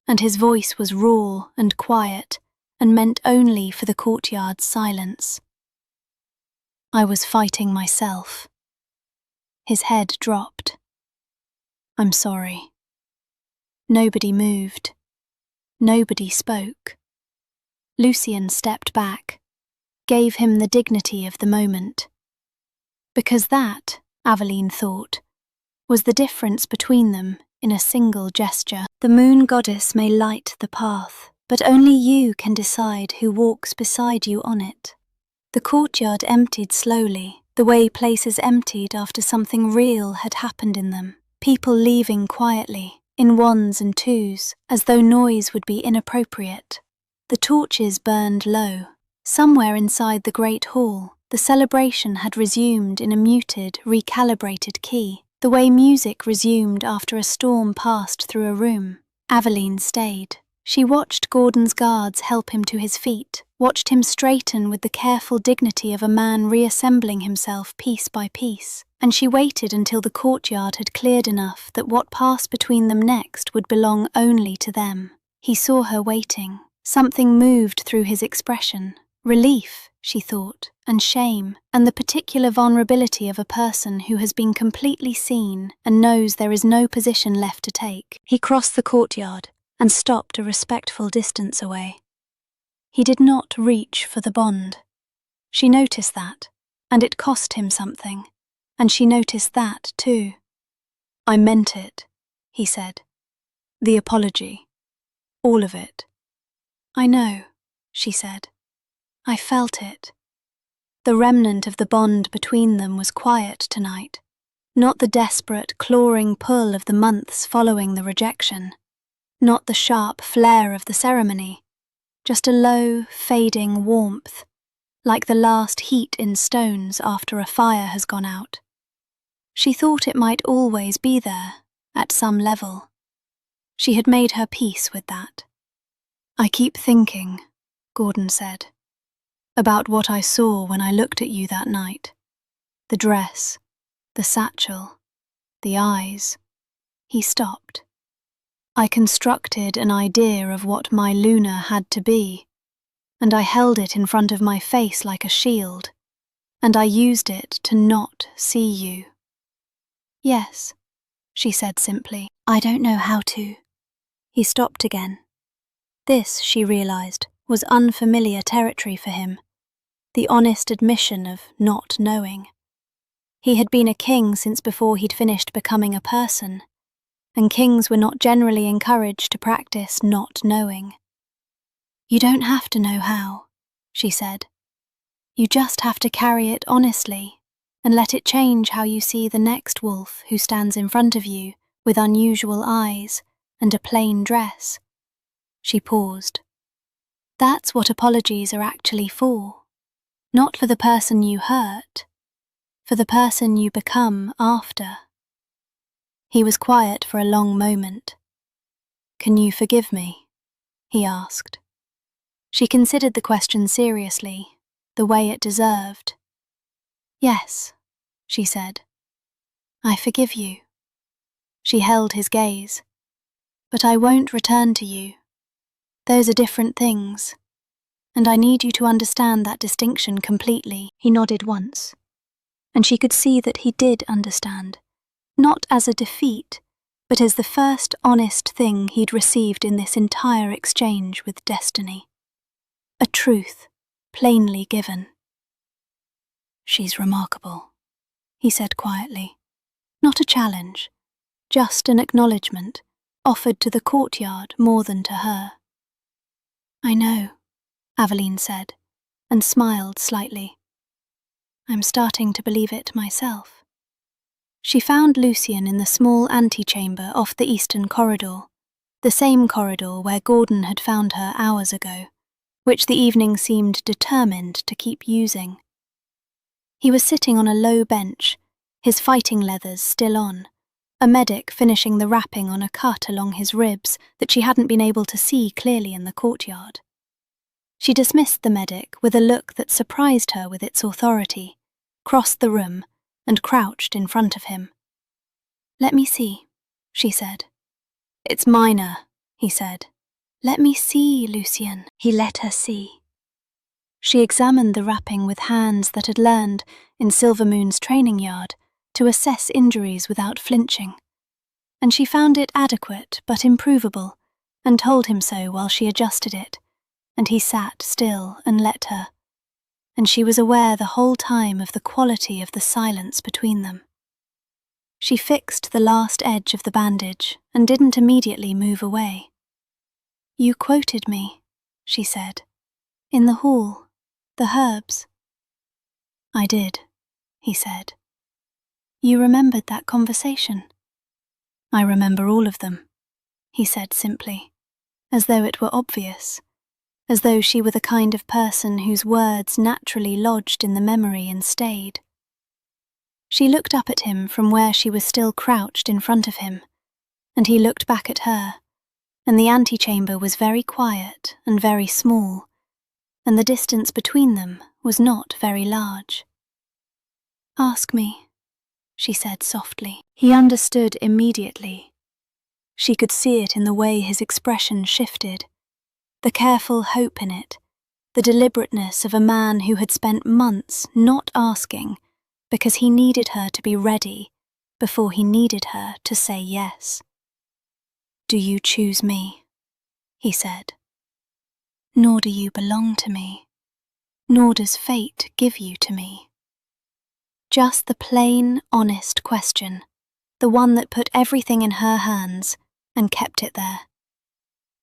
A: and his voice was raw and quiet and meant only for the courtyard's silence. "I was fighting myself." His head dropped. "I'm sorry." Nobody moved. Nobody spoke. Lucian stepped back, gave him the dignity of the moment. Because that, Aveline thought, was the difference between them in a single gesture. The moon goddess may light the path, but only you can decide who walks beside you on it. The courtyard emptied slowly, the way places emptied after something real had happened in them, people leaving quietly, in ones and twos, as though noise would be inappropriate. The torches burned low. Somewhere inside the great hall, the celebration had resumed in a muted, recalibrated key, the way music resumed after a storm passed through a room. Aveline stayed. She watched Gordon's guards help him to his feet, watched him straighten with the careful dignity of a man reassembling himself piece by piece, and she waited until the courtyard had cleared enough that what passed between them next would belong only to them. He saw her waiting. Something moved through his expression. Relief, she thought, and shame, and the particular vulnerability of a person who has been completely seen and knows there is no position left to take. He crossed the courtyard and stopped a respectful distance away. He did not reach for the bond. She noticed that, and it cost him something, and she noticed that too. "I meant it," he said. "The apology. All of it." "I know," she said. "I felt it." The remnant of the bond between them was quiet tonight, not the desperate, clawing pull of the months following the rejection, not the sharp flare of the ceremony, just a low, fading warmth, like the last heat in stones after a fire has gone out. She thought it might always be there, at some level. She had made her peace with that. "I keep thinking," Gordon said, "about what I saw when I looked at you that night. The dress, the satchel, the eyes." He stopped. "I constructed an idea of what my Luna had to be, and I held it in front of my face like a shield, and I used it to not see you." "Yes," she said simply. "I don't know how to." He stopped again. This, she realized, was unfamiliar territory for him, the honest admission of not knowing. He had been a king since before he'd finished becoming a person, and kings were not generally encouraged to practice not knowing. "You don't have to know how," she said. "You just have to carry it honestly and let it change how you see the next wolf who stands in front of you with unusual eyes and a plain dress." She paused. "That's what apologies are actually for. Not for the person you hurt, for the person you become after." He was quiet for a long moment. "Can you forgive me?" he asked. She considered the question seriously, the way it deserved. "Yes," she said. "I forgive you." She held his gaze. "But I won't return to you. Those are different things, and I need you to understand that distinction completely." He nodded once, and she could see that he did understand, not as a defeat, but as the first honest thing he'd received in this entire exchange with destiny. A truth, plainly given. "She's remarkable," he said quietly. Not a challenge, just an acknowledgement, offered to the courtyard more than to her. "I know," Aveline said, and smiled slightly. "I'm starting to believe it myself." She found Lucian in the small antechamber off the eastern corridor, the same corridor where Gordon had found her hours ago, which the evening seemed determined to keep using. He was sitting on a low bench, his fighting leathers still on, a medic finishing the wrapping on a cut along his ribs that she hadn't been able to see clearly in the courtyard. She dismissed the medic with a look that surprised her with its authority, crossed the room, and crouched in front of him. "Let me see," she said. "It's minor," he said. "Let me see, Lucian." He let her see. She examined the wrapping with hands that had learned, in Silvermoon's training yard, to assess injuries without flinching, and she found it adequate but improvable, and told him so while she adjusted it, and he sat still and let her, and she was aware the whole time of the quality of the silence between them. She fixed the last edge of the bandage and didn't immediately move away. "You quoted me," she said, "in the hall, the herbs." "I did," he said. "You remembered that conversation?" "I remember all of them," he said simply, as though it were obvious, as though she were the kind of person whose words naturally lodged in the memory and stayed. She looked up at him from where she was still crouched in front of him, and he looked back at her, and the antechamber was very quiet and very small, and the distance between them was not very large. "Ask me," she said softly. He understood immediately. She could see it in the way his expression shifted, the careful hope in it, the deliberateness of a man who had spent months not asking because he needed her to be ready before he needed her to say yes. "Do you choose me?" he said. "Nor do you belong to me, nor does fate give you to me." Just the plain, honest question, the one that put everything in her hands and kept it there.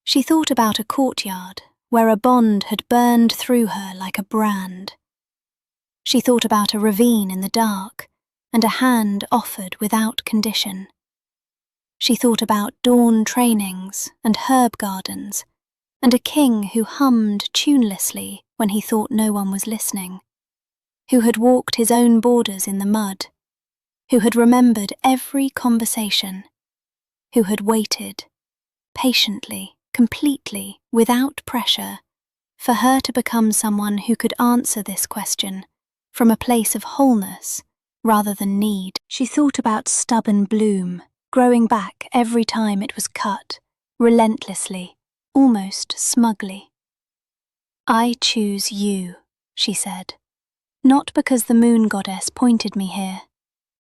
A: She thought about a courtyard where a bond had burned through her like a brand. She thought about a ravine in the dark and a hand offered without condition. She thought about dawn trainings and herb gardens, and a king who hummed tunelessly when he thought no one was listening, who had walked his own borders in the mud, who had remembered every conversation, who had waited, patiently, completely, without pressure, for her to become someone who could answer this question from a place of wholeness rather than need. She thought about stubborn bloom, growing back every time it was cut, relentlessly, almost smugly. "I choose you," she said, "not because the moon goddess pointed me here,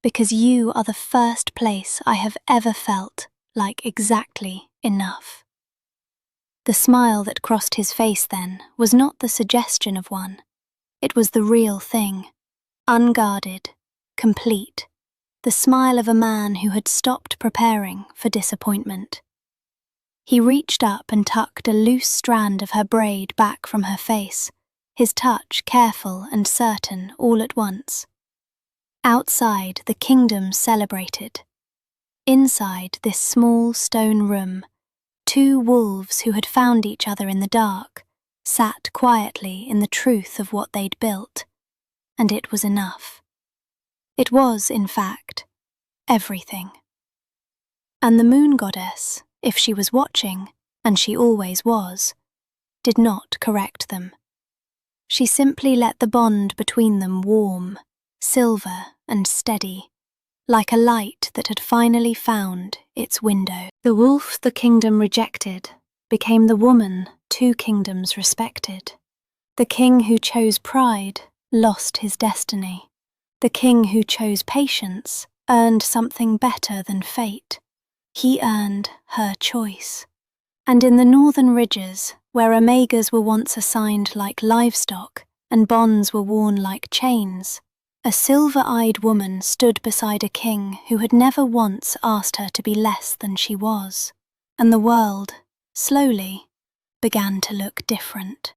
A: because you are the first place I have ever felt like exactly enough." The smile that crossed his face then was not the suggestion of one. It was the real thing, unguarded, complete, the smile of a man who had stopped preparing for disappointment. He reached up and tucked a loose strand of her braid back from her face, his touch careful and certain all at once. Outside, the kingdom celebrated. Inside this small stone room, two wolves who had found each other in the dark sat quietly in the truth of what they'd built, and it was enough. It was, in fact, everything. And the moon goddess, if she was watching, and she always was, did not correct them. She simply let the bond between them warm, silver and steady, like a light that had finally found its window. The wolf the kingdom rejected became the woman two kingdoms respected. The king who chose pride lost his destiny. The king who chose patience earned something better than fate. He earned her choice. And in the northern ridges, where omegas were once assigned like livestock and bonds were worn like chains, a silver-eyed woman stood beside a king who had never once asked her to be less than she was. And the world, slowly, began to look different.